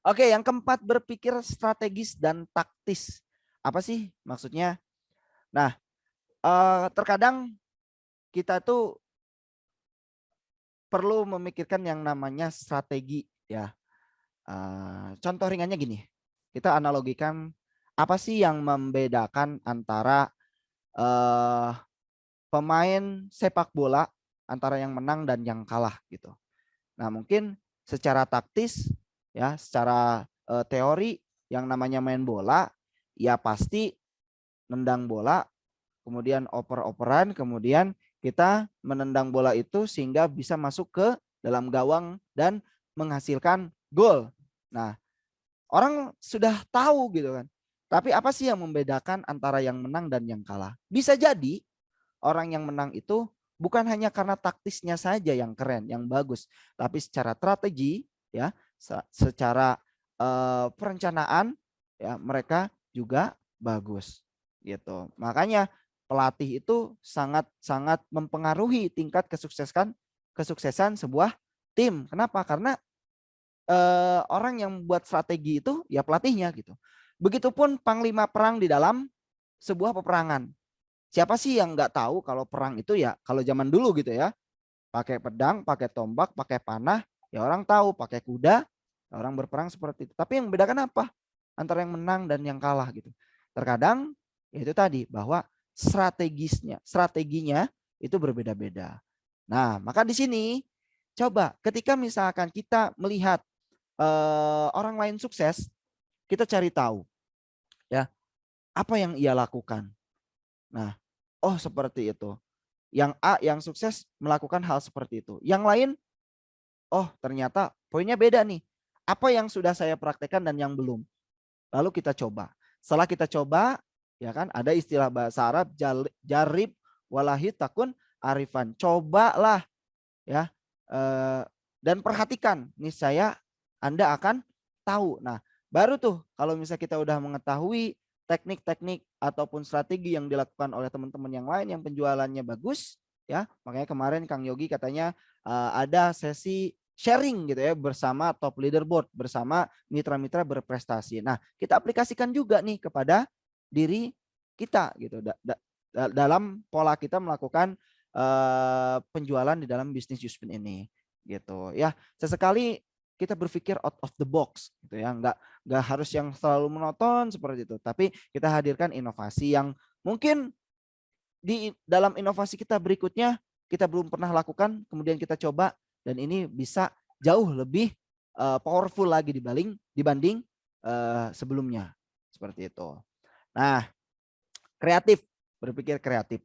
Oke, yang keempat, berpikir strategis dan taktis. Apa sih maksudnya? Nah, terkadang kita tuh perlu memikirkan yang namanya strategi ya. Contoh ringannya gini, kita analogikan apa sih yang membedakan antara pemain sepak bola antara yang menang dan yang kalah gitu. Nah, mungkin secara taktis ya, secara teori yang namanya main bola ya pasti nendang bola, kemudian oper-operan, kemudian kita menendang bola itu sehingga bisa masuk ke dalam gawang dan menghasilkan gol. Nah, orang sudah tahu gitu kan. Tapi apa sih yang membedakan antara yang menang dan yang kalah? Bisa jadi orang yang menang itu bukan hanya karena taktisnya saja yang keren, yang bagus, tapi secara strategi ya, secara perencanaan ya mereka juga bagus gitu. Makanya pelatih itu sangat mempengaruhi tingkat kesuksesan sebuah tim. Kenapa? Karena orang yang buat strategi itu ya pelatihnya gitu. Begitupun panglima perang di dalam sebuah peperangan. Siapa sih yang nggak tahu kalau perang itu ya kalau zaman dulu gitu ya, pakai pedang, pakai tombak, pakai panah, ya orang tahu pakai kuda, ya orang berperang seperti itu. Tapi yang membedakan apa? Antara yang menang dan yang kalah gitu. Terkadang ya itu tadi bahwa strateginya itu berbeda-beda. Nah, maka di sini coba ketika misalkan kita melihat orang lain sukses, kita cari tahu ya apa yang ia lakukan. Nah, oh seperti itu. Yang A yang sukses melakukan hal seperti itu. Yang lain, oh ternyata poinnya beda nih. Apa yang sudah saya praktekkan dan yang belum. Lalu kita coba. Setelah kita coba, ya kan ada istilah bahasa Arab jarib walahi takun arifan. Cobalah ya dan perhatikan. Niscaya Anda akan tahu. Nah, baru tuh kalau misalnya kita udah mengetahui teknik-teknik ataupun strategi yang dilakukan oleh teman-teman yang lain yang penjualannya bagus ya, makanya kemarin Kang Yogi katanya ada sesi sharing gitu ya bersama top leaderboard, bersama mitra-mitra berprestasi. Nah, kita aplikasikan juga nih kepada diri kita gitu dalam pola kita melakukan penjualan di dalam bisnis Yuspin ini gitu ya. Sesekali kita berpikir out of the box gitu ya, nggak harus yang selalu monoton seperti itu, tapi kita hadirkan inovasi yang mungkin di dalam inovasi kita berikutnya kita belum pernah lakukan, kemudian kita coba dan ini bisa jauh lebih powerful lagi dibanding sebelumnya seperti itu. Nah, kreatif, berpikir kreatif.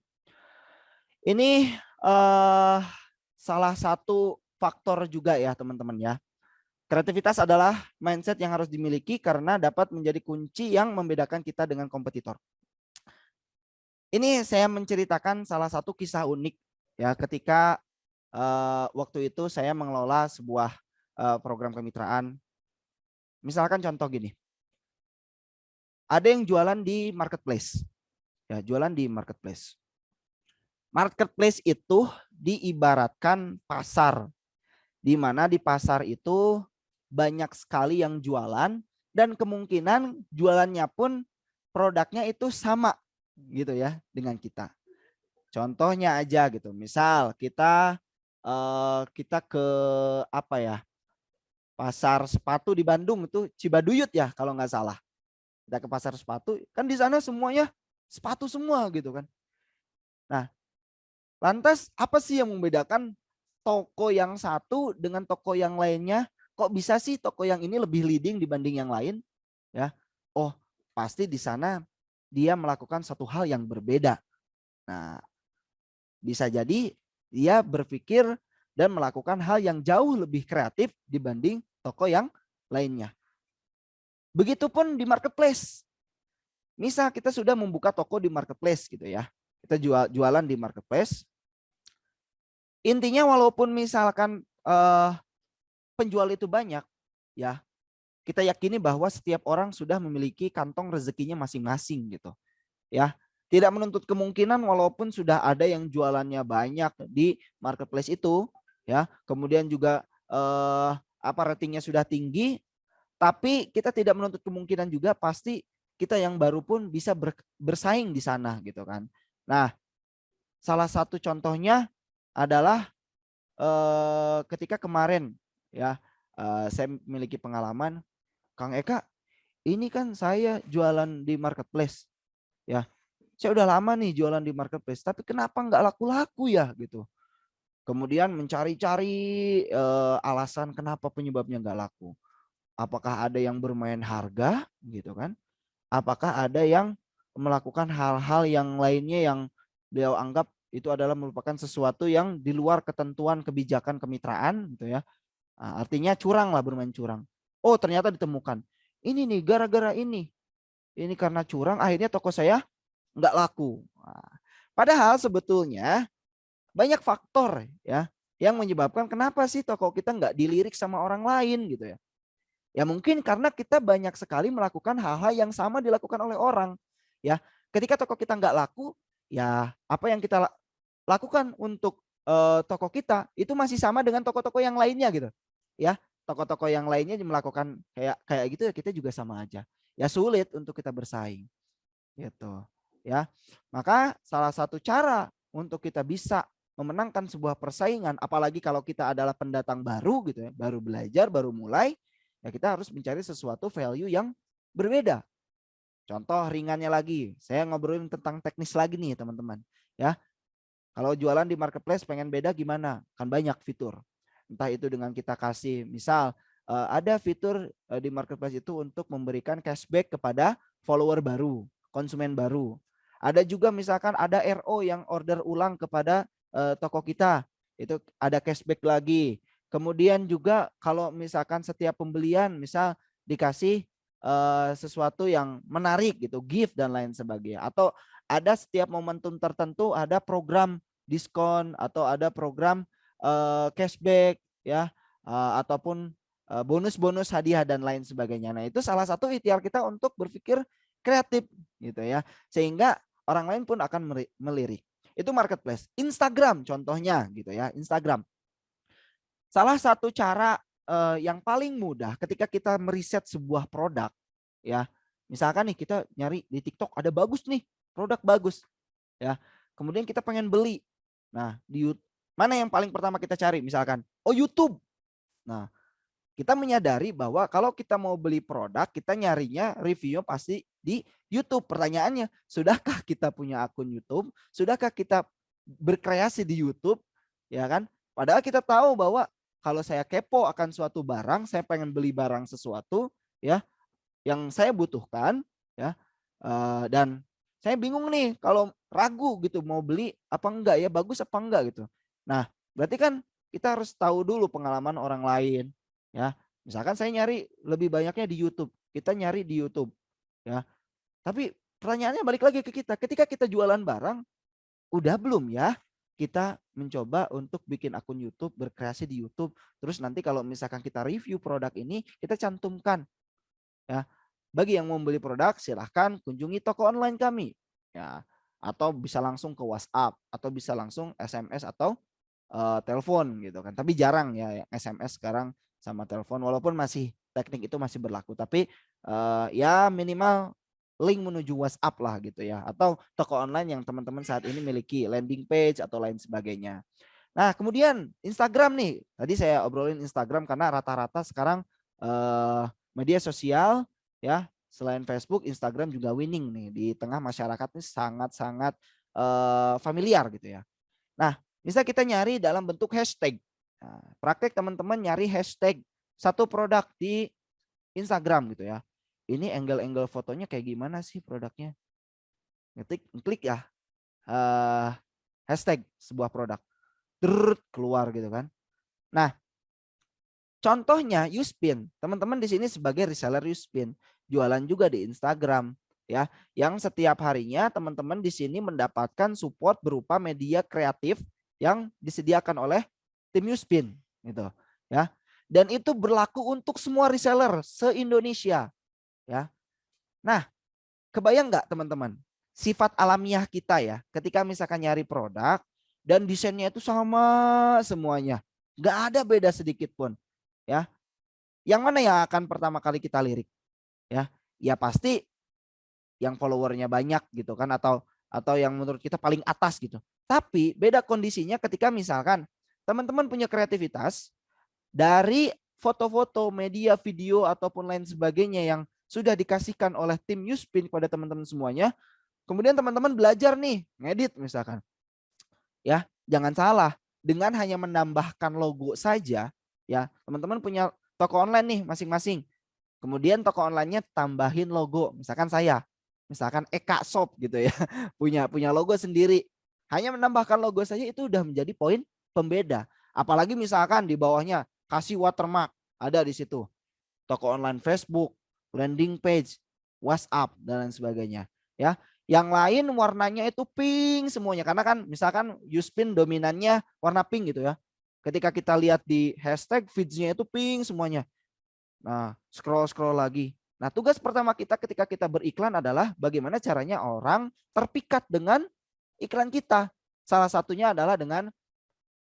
Ini salah satu faktor juga ya teman-teman ya. Kreativitas adalah mindset yang harus dimiliki karena dapat menjadi kunci yang membedakan kita dengan kompetitor. Ini saya menceritakan salah satu kisah unik ya ketika waktu itu saya mengelola sebuah program kemitraan. Misalkan contoh gini. Ada yang jualan di marketplace. Ya, jualan di marketplace. Marketplace itu diibaratkan pasar. Di mana di pasar itu banyak sekali yang jualan dan kemungkinan jualannya pun produknya itu sama gitu ya dengan kita. Contohnya aja gitu. Misal kita ke apa ya? Pasar sepatu di Bandung itu Cibaduyut ya kalau nggak salah. Kita ke pasar sepatu, kan di sana semuanya sepatu semua gitu kan. Nah, lantas apa sih yang membedakan toko yang satu dengan toko yang lainnya? Kok bisa sih toko yang ini lebih leading dibanding yang lain? Ya, oh pasti di sana dia melakukan satu hal yang berbeda. Nah, bisa jadi dia berpikir dan melakukan hal yang jauh lebih kreatif dibanding toko yang lainnya. Begitupun di marketplace. Misal kita sudah membuka toko di marketplace gitu ya. Kita jualan di marketplace. Intinya walaupun misalkan penjual itu banyak ya, kita yakini bahwa setiap orang sudah memiliki kantong rezekinya masing-masing gitu ya. Tidak menuntut kemungkinan walaupun sudah ada yang jualannya banyak di marketplace itu ya, kemudian juga apa ratingnya sudah tinggi, tapi kita tidak menuntut kemungkinan juga pasti kita yang baru pun bisa bersaing di sana gitu kan. Nah, salah satu contohnya adalah ketika kemarin ya saya memiliki pengalaman, Kang Eka, ini kan saya jualan di marketplace ya. Saya udah lama nih jualan di marketplace, tapi kenapa nggak laku-laku ya gitu. Kemudian mencari-cari alasan kenapa penyebabnya nggak laku. Apakah ada yang bermain harga gitu kan? Apakah ada yang melakukan hal-hal yang lainnya yang beliau anggap itu adalah merupakan sesuatu yang di luar ketentuan kebijakan kemitraan gitu ya. Nah, artinya curang lah, bermain curang. Oh, ternyata ditemukan. Ini nih gara-gara ini. Ini karena curang akhirnya toko saya nggak laku. Nah, padahal sebetulnya banyak faktor ya yang menyebabkan kenapa sih toko kita nggak dilirik sama orang lain gitu ya. Ya mungkin karena kita banyak sekali melakukan hal-hal yang sama dilakukan oleh orang. Ya, ketika toko kita nggak laku, ya apa yang kita lakukan untuk toko kita itu masih sama dengan toko-toko yang lainnya gitu. Ya, toko-toko yang lainnya melakukan kayak kayak gitu ya, kita juga sama aja. Ya sulit untuk kita bersaing gitu. Ya. Maka salah satu cara untuk kita bisa memenangkan sebuah persaingan, apalagi kalau kita adalah pendatang baru gitu ya, baru belajar, baru mulai, ya kita harus mencari sesuatu value yang berbeda. Contoh ringannya lagi, saya ngobrolin tentang teknis lagi nih teman-teman. Ya, kalau jualan di marketplace pengen beda gimana? Kan banyak fitur. Entah itu dengan kita kasih, misal ada fitur di marketplace itu untuk memberikan cashback kepada follower baru, konsumen baru. Ada juga misalkan ada RO yang order ulang kepada toko kita, itu ada cashback lagi. Kemudian juga kalau misalkan setiap pembelian misal dikasih sesuatu yang menarik gitu, gift dan lain sebagainya. Atau ada setiap momentum tertentu ada program diskon atau ada program cashback ya ataupun bonus-bonus hadiah dan lain sebagainya. Nah, itu salah satu ikhtiar kita untuk berpikir kreatif gitu ya. Sehingga orang lain pun akan melirik. Itu marketplace. Instagram contohnya gitu ya, Instagram. Salah satu cara yang paling mudah ketika kita meriset sebuah produk ya. Misalkan nih kita nyari di TikTok ada bagus nih, produk bagus ya. Kemudian kita pengen beli. Nah, di mana yang paling pertama kita cari misalkan? Oh, YouTube. Nah, kita menyadari bahwa kalau kita mau beli produk, kita nyarinya reviewnya pasti di YouTube. Pertanyaannya, sudahkah kita punya akun YouTube? Sudahkah kita berkreasi di YouTube? Ya kan? Padahal kita tahu bahwa kalau saya kepo akan suatu barang, saya pengen beli barang sesuatu ya yang saya butuhkan ya dan saya bingung nih kalau ragu gitu mau beli apa enggak ya, bagus apa enggak gitu. Nah, berarti kan kita harus tahu dulu pengalaman orang lain ya. Misalkan saya nyari lebih banyaknya di YouTube, kita nyari di YouTube ya. Tapi pertanyaannya balik lagi ke kita, ketika kita jualan barang, udah belum ya kita mencoba untuk bikin akun YouTube, berkreasi di YouTube, terus nanti kalau misalkan kita review produk ini, kita cantumkan ya. Bagi yang mau beli produk silahkan kunjungi toko online kami ya, atau bisa langsung ke WhatsApp atau bisa langsung SMS atau telepon gitu kan. Tapi jarang ya SMS sekarang sama telepon, walaupun masih teknik itu masih berlaku, tapi ya minimal link menuju WhatsApp lah gitu ya, atau toko online yang teman-teman saat ini miliki landing page atau lain sebagainya. Nah, kemudian Instagram nih. Tadi saya obrolin Instagram karena rata-rata sekarang media sosial ya, selain Facebook, Instagram juga winning nih di tengah masyarakat ini sangat-sangat familiar gitu ya. Nah, bisa kita nyari dalam bentuk hashtag. Nah, praktek teman-teman nyari hashtag satu produk di Instagram gitu ya. Ini angle-angle fotonya kayak gimana sih produknya? Klik ya hashtag sebuah produk. Keluar gitu kan. Nah, contohnya Yuspin, teman-teman di sini sebagai reseller Yuspin, jualan juga di Instagram ya, yang setiap harinya teman-teman di sini mendapatkan support berupa media kreatif yang disediakan oleh tim Yuspin gitu ya. Dan itu berlaku untuk semua reseller se-Indonesia ya. Nah, kebayang nggak teman-teman sifat alamiah kita ya ketika misalkan nyari produk dan desainnya itu sama semuanya. Nggak ada beda sedikit pun. Ya, yang mana yang akan pertama kali kita lirik? Ya pasti yang followernya banyak gitu kan, atau yang menurut kita paling atas gitu. Tapi beda kondisinya ketika misalkan teman-teman punya kreativitas dari foto-foto, media, video ataupun lain sebagainya yang sudah dikasihkan oleh tim Yuspin kepada teman-teman semuanya. Kemudian teman-teman belajar nih ngedit misalkan. Ya, jangan salah, dengan hanya menambahkan logo saja ya, teman-teman punya toko online nih masing-masing. Kemudian toko online-nya tambahin logo, misalkan saya, misalkan Eka Shop gitu ya, punya logo sendiri. Hanya menambahkan logo saja itu udah menjadi poin pembeda. Apalagi misalkan di bawahnya kasih watermark, ada di situ. Toko online Facebook, landing page, WhatsApp dan lain sebagainya. Ya, yang lain warnanya itu pink semuanya karena kan misalkan Yuspin dominannya warna pink gitu ya. Ketika kita lihat di hashtag feeds-nya itu pink semuanya. Nah, scroll lagi. Nah, tugas pertama kita ketika kita beriklan adalah bagaimana caranya orang terpikat dengan iklan kita. Salah satunya adalah dengan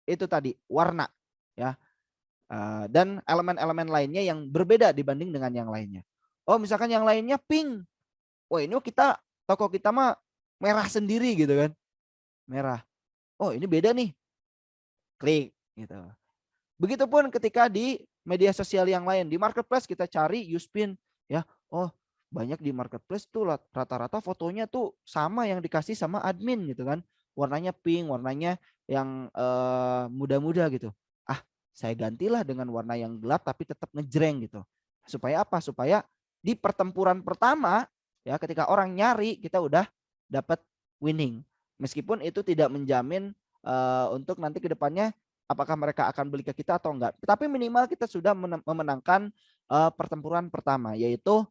itu tadi, warna ya. Dan elemen-elemen lainnya yang berbeda dibanding dengan yang lainnya. Oh, misalkan yang lainnya pink. Wah, ini toko kita mah merah sendiri gitu kan. Merah. Oh, ini beda nih. Klik gitu. Begitupun ketika di media sosial yang lain, di marketplace kita cari Yuspin ya. Oh, banyak di marketplace tuh rata-rata fotonya tuh sama yang dikasih sama admin gitu kan. Warnanya pink, warnanya yang muda-muda gitu. Ah, saya gantilah dengan warna yang gelap tapi tetap ngejreng gitu. Supaya apa? Supaya di pertempuran pertama ya ketika orang nyari kita udah dapat winning. Meskipun itu tidak menjamin untuk nanti ke depannya apakah mereka akan beli ke kita atau enggak. Tapi minimal kita sudah memenangkan pertempuran pertama, yaitu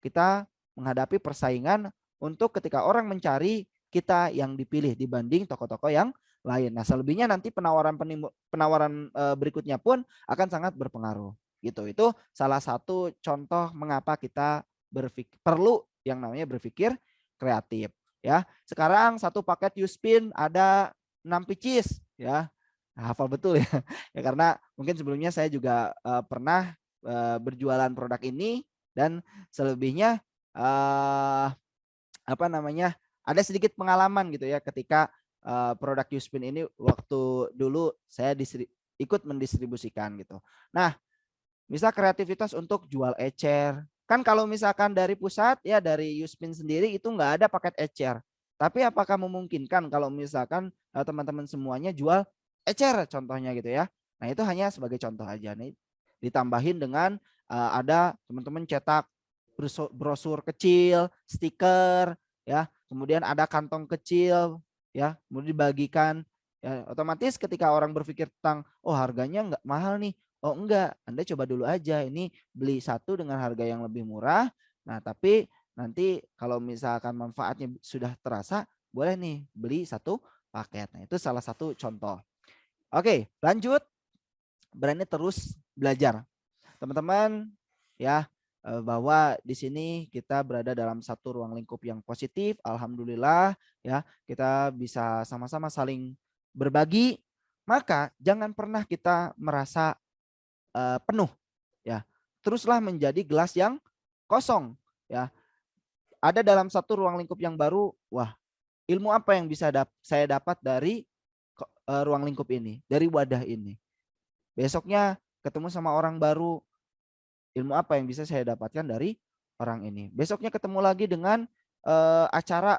kita menghadapi persaingan untuk ketika orang mencari kita yang dipilih dibanding toko-toko yang lain. Nah, selebihnya nanti penawaran berikutnya pun akan sangat berpengaruh. Gitu. Itu salah satu contoh mengapa kita perlu yang namanya berpikir kreatif. Ya, sekarang satu paket Yuspin ada 6 pieces ya. Hafal betul ya. Ya karena mungkin sebelumnya saya juga pernah berjualan produk ini dan selebihnya apa namanya ada sedikit pengalaman gitu ya ketika produk Yuspin ini waktu dulu saya ikut mendistribusikan gitu. Nah, misal kreativitas untuk jual ecer. Kan kalau misalkan dari pusat ya dari Yuspin sendiri itu nggak ada paket ecer. Tapi apakah memungkinkan kalau misalkan teman-teman semuanya jual ecer contohnya gitu ya. Nah, itu hanya sebagai contoh aja nih. Ditambahin dengan ada teman-teman cetak brosur kecil, stiker ya. Kemudian ada kantong kecil ya, kemudian dibagikan ya, otomatis ketika orang berpikir tentang oh harganya nggak mahal nih. Oh enggak, Anda coba dulu aja ini beli satu dengan harga yang lebih murah. Nah, tapi nanti kalau misalkan manfaatnya sudah terasa, boleh nih beli satu paket. Nah, itu salah satu contoh. Oke, lanjut. Berani terus belajar. Teman-teman ya, bahwa di sini kita berada dalam satu ruang lingkup yang positif. Alhamdulillah ya, kita bisa sama-sama saling berbagi. Maka jangan pernah kita merasa penuh ya. Teruslah menjadi gelas yang kosong ya. Ada dalam satu ruang lingkup yang baru, wah, ilmu apa yang bisa saya dapat dari ruang lingkup ini, dari wadah ini. Besoknya ketemu sama orang baru, ilmu apa yang bisa saya dapatkan dari orang ini. Besoknya ketemu lagi dengan acara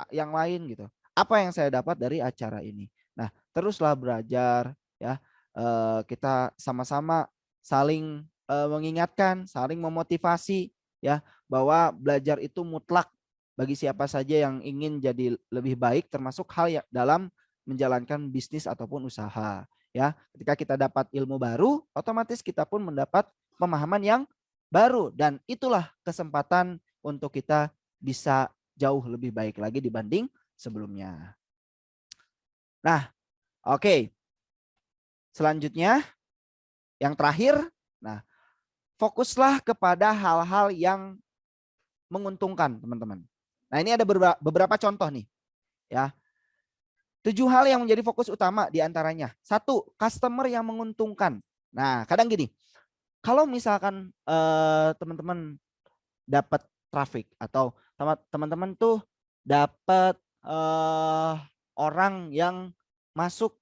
yang lain gitu. Apa yang saya dapat dari acara ini. Nah, teruslah belajar ya. Kita sama-sama saling mengingatkan, saling memotivasi ya bahwa belajar itu mutlak bagi siapa saja yang ingin jadi lebih baik termasuk hal yang dalam menjalankan bisnis ataupun usaha ya. Ketika kita dapat ilmu baru, otomatis kita pun mendapat pemahaman yang baru dan itulah kesempatan untuk kita bisa jauh lebih baik lagi dibanding sebelumnya. Nah, oke. Selanjutnya yang terakhir, nah, fokuslah kepada hal-hal yang menguntungkan, teman-teman. Nah, ini ada beberapa contoh nih, ya. 7 hal yang menjadi fokus utama diantaranya. 1, customer yang menguntungkan. Nah, kadang gini, kalau misalkan teman-teman dapat traffic atau teman-teman tuh dapat orang yang masuk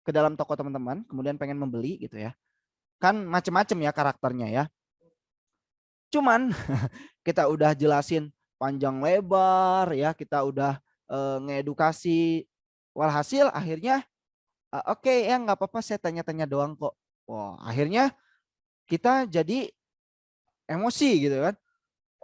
ke dalam toko teman-teman, kemudian pengen membeli gitu ya. Kan macam-macam ya karakternya ya. Cuman kita udah jelasin panjang lebar ya, kita udah ngedukasi, walhasil akhirnya oke ya nggak apa-apa saya tanya-tanya doang kok. Wah, akhirnya kita jadi emosi gitu kan.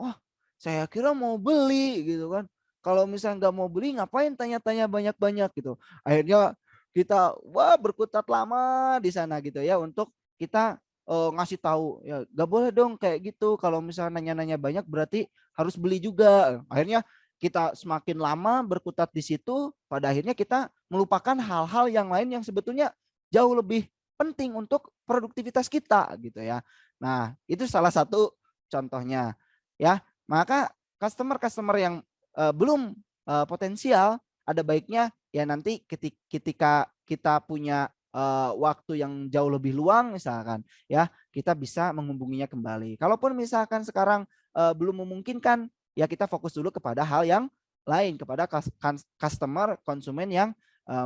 Wah, saya kira mau beli gitu kan. Kalau misalnya nggak mau beli ngapain tanya-tanya banyak-banyak gitu. Akhirnya kita wah berkutat lama di sana gitu ya untuk kita ngasih tahu ya nggak boleh dong kayak gitu. Kalau misalnya nanya-nanya banyak berarti harus beli juga. Akhirnya kita semakin lama berkutat di situ, pada akhirnya kita melupakan hal-hal yang lain yang sebetulnya jauh lebih penting untuk produktivitas kita gitu ya. Nah, itu salah satu contohnya ya. Maka customer-customer yang belum potensial, ada baiknya ya nanti ketika kita punya waktu yang jauh lebih luang misalkan ya, kita bisa menghubunginya kembali. Kalaupun misalkan sekarang belum memungkinkan, ya kita fokus dulu kepada hal yang lain, kepada customer konsumen yang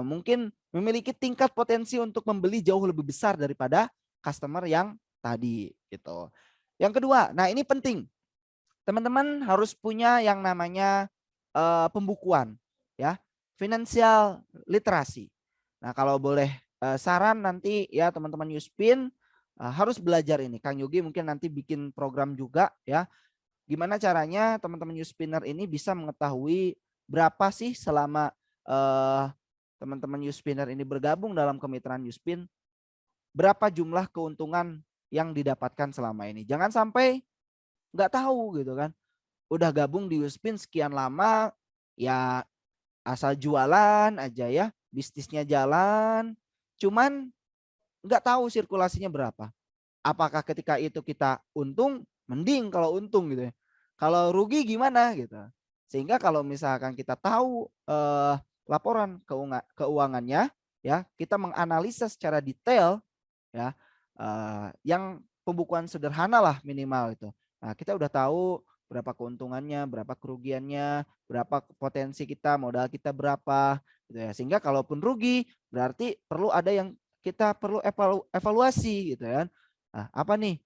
mungkin memiliki tingkat potensi untuk membeli jauh lebih besar daripada customer yang tadi gitu. Yang kedua, nah ini penting, teman-teman harus punya yang namanya pembukuan ya, financial literasi. Nah, kalau boleh saran nanti ya teman-teman Yuspin harus belajar ini. Kang Yogi mungkin nanti bikin program juga ya. Gimana caranya teman-teman Yuspiner ini bisa mengetahui berapa sih selama teman-teman Yuspiner ini bergabung dalam kemitraan Yuspin, berapa jumlah keuntungan yang didapatkan selama ini. Jangan sampai nggak tahu gitu kan. Udah gabung di Yuspin sekian lama, ya asal jualan aja ya, bisnisnya jalan, cuman nggak tahu sirkulasinya berapa. Apakah ketika itu kita untung, mending kalau untung gitu ya. Kalau rugi gimana gitu. Sehingga kalau misalkan kita tahu laporan keuangannya ya, kita menganalisa secara detail ya, yang pembukuan sederhana lah minimal itu. Nah, kita udah tahu berapa keuntungannya, berapa kerugiannya, berapa potensi kita, modal kita berapa gitu ya. Sehingga kalaupun rugi berarti perlu ada yang kita perlu evaluasi gitu kan. Nah, apa nih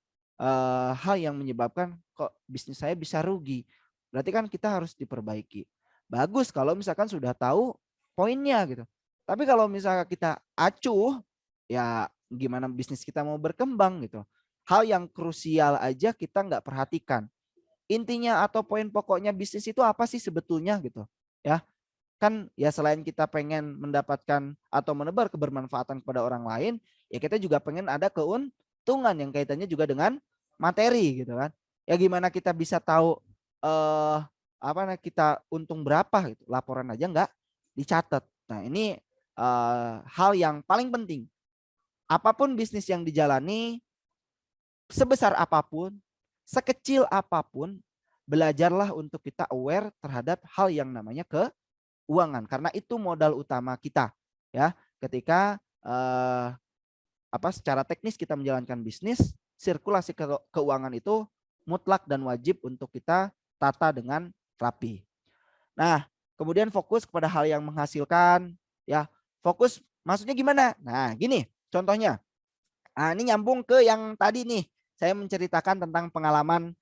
hal yang menyebabkan kok bisnis saya bisa rugi? Berarti kan kita harus diperbaiki. Bagus kalau misalkan sudah tahu poinnya gitu. Tapi kalau misalkan kita acuh, ya gimana bisnis kita mau berkembang gitu. Hal yang krusial aja kita nggak perhatikan. Intinya atau poin pokoknya bisnis itu apa sih sebetulnya gitu ya. Kan ya selain kita pengen mendapatkan atau menebar kebermanfaatan kepada orang lain, ya kita juga pengen ada keuntungan yang kaitannya juga dengan materi gitu kan. Ya gimana kita bisa tahu kita untung berapa gitu. Laporan aja nggak dicatat. Nah, ini hal yang paling penting. Apapun bisnis yang dijalani, sebesar apapun, sekecil apapun, belajarlah untuk kita aware terhadap hal yang namanya keuangan, karena itu modal utama kita ya. Ketika secara teknis kita menjalankan bisnis, sirkulasi keuangan itu mutlak dan wajib untuk kita tata dengan rapi. Nah, kemudian fokus kepada hal yang menghasilkan ya. Fokus maksudnya gimana? Nah, gini contohnya. Nah, ini nyambung ke yang tadi nih. Saya menceritakan tentang pengalaman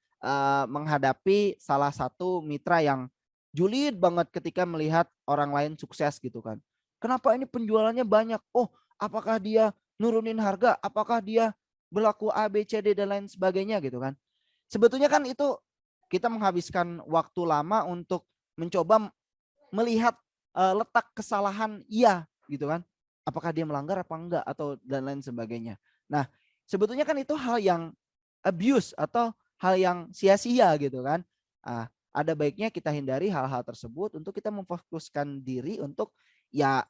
menghadapi salah satu mitra yang julid banget ketika melihat orang lain sukses gitu kan. Kenapa ini penjualannya banyak? Oh, apakah dia nurunin harga? Apakah dia berlaku A, B, C, D dan lain sebagainya gitu kan. Sebetulnya kan itu kita menghabiskan waktu lama untuk mencoba melihat letak kesalahan iya gitu kan. Apakah dia melanggar apa enggak atau dan lain sebagainya. Nah, sebetulnya kan itu hal yang abuse atau hal yang sia-sia gitu kan. Ada baiknya kita hindari hal-hal tersebut untuk kita memfokuskan diri untuk ya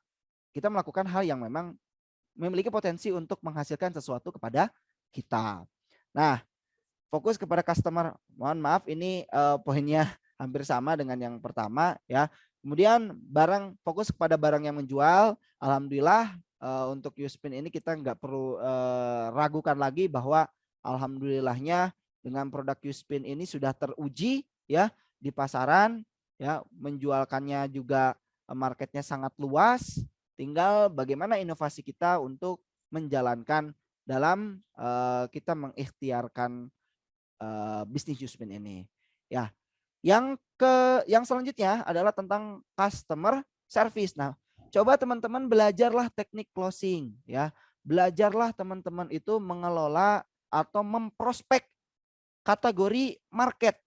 kita melakukan hal yang memang memiliki potensi untuk menghasilkan sesuatu kepada kita. Nah, fokus kepada customer. Mohon maaf ini poinnya hampir sama dengan yang pertama ya. Kemudian fokus kepada barang yang menjual. Alhamdulillah untuk Yuspin ini kita nggak perlu ragukan lagi bahwa alhamdulillahnya dengan produk Yuspin ini sudah teruji ya di pasaran, ya menjualkannya juga marketnya sangat luas. Tinggal bagaimana inovasi kita untuk menjalankan dalam kita mengikhtiarkan bisnis Yuspin ini. Ya, yang selanjutnya adalah tentang customer service. Nah, coba teman-teman belajarlah teknik closing ya. Belajarlah teman-teman itu mengelola atau memprospek kategori market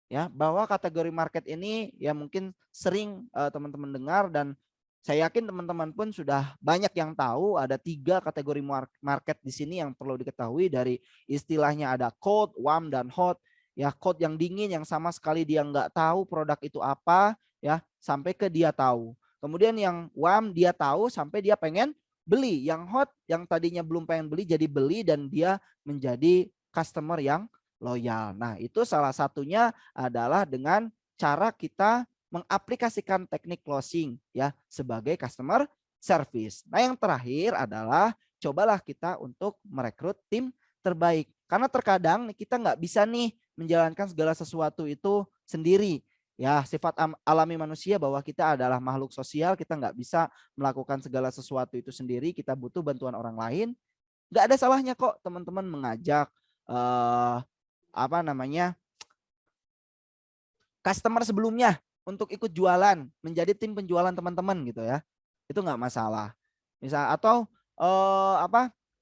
ya, bahwa kategori market ini ya mungkin sering teman-teman dengar, dan saya yakin teman-teman pun sudah banyak yang tahu ada 3 kategori market di sini yang perlu diketahui. Dari istilahnya ada cold, warm, dan hot. Ya, cold yang dingin yang sama sekali dia nggak tahu produk itu apa ya, sampai ke dia tahu. Kemudian yang warm dia tahu sampai dia pengen beli. Yang hot yang tadinya belum pengen beli jadi beli dan dia menjadi customer yang loyal. Nah, itu salah satunya adalah dengan cara kita mengaplikasikan teknik closing ya sebagai customer service. Nah, yang terakhir adalah cobalah kita untuk merekrut tim terbaik. Karena terkadang kita nggak bisa nih menjalankan segala sesuatu itu sendiri. Ya, sifat alami manusia bahwa kita adalah makhluk sosial, kita nggak bisa melakukan segala sesuatu itu sendiri, kita butuh bantuan orang lain. Nggak ada salahnya kok teman-teman mengajak customer sebelumnya untuk ikut jualan, menjadi tim penjualan teman-teman gitu ya. Itu nggak masalah. Misal atau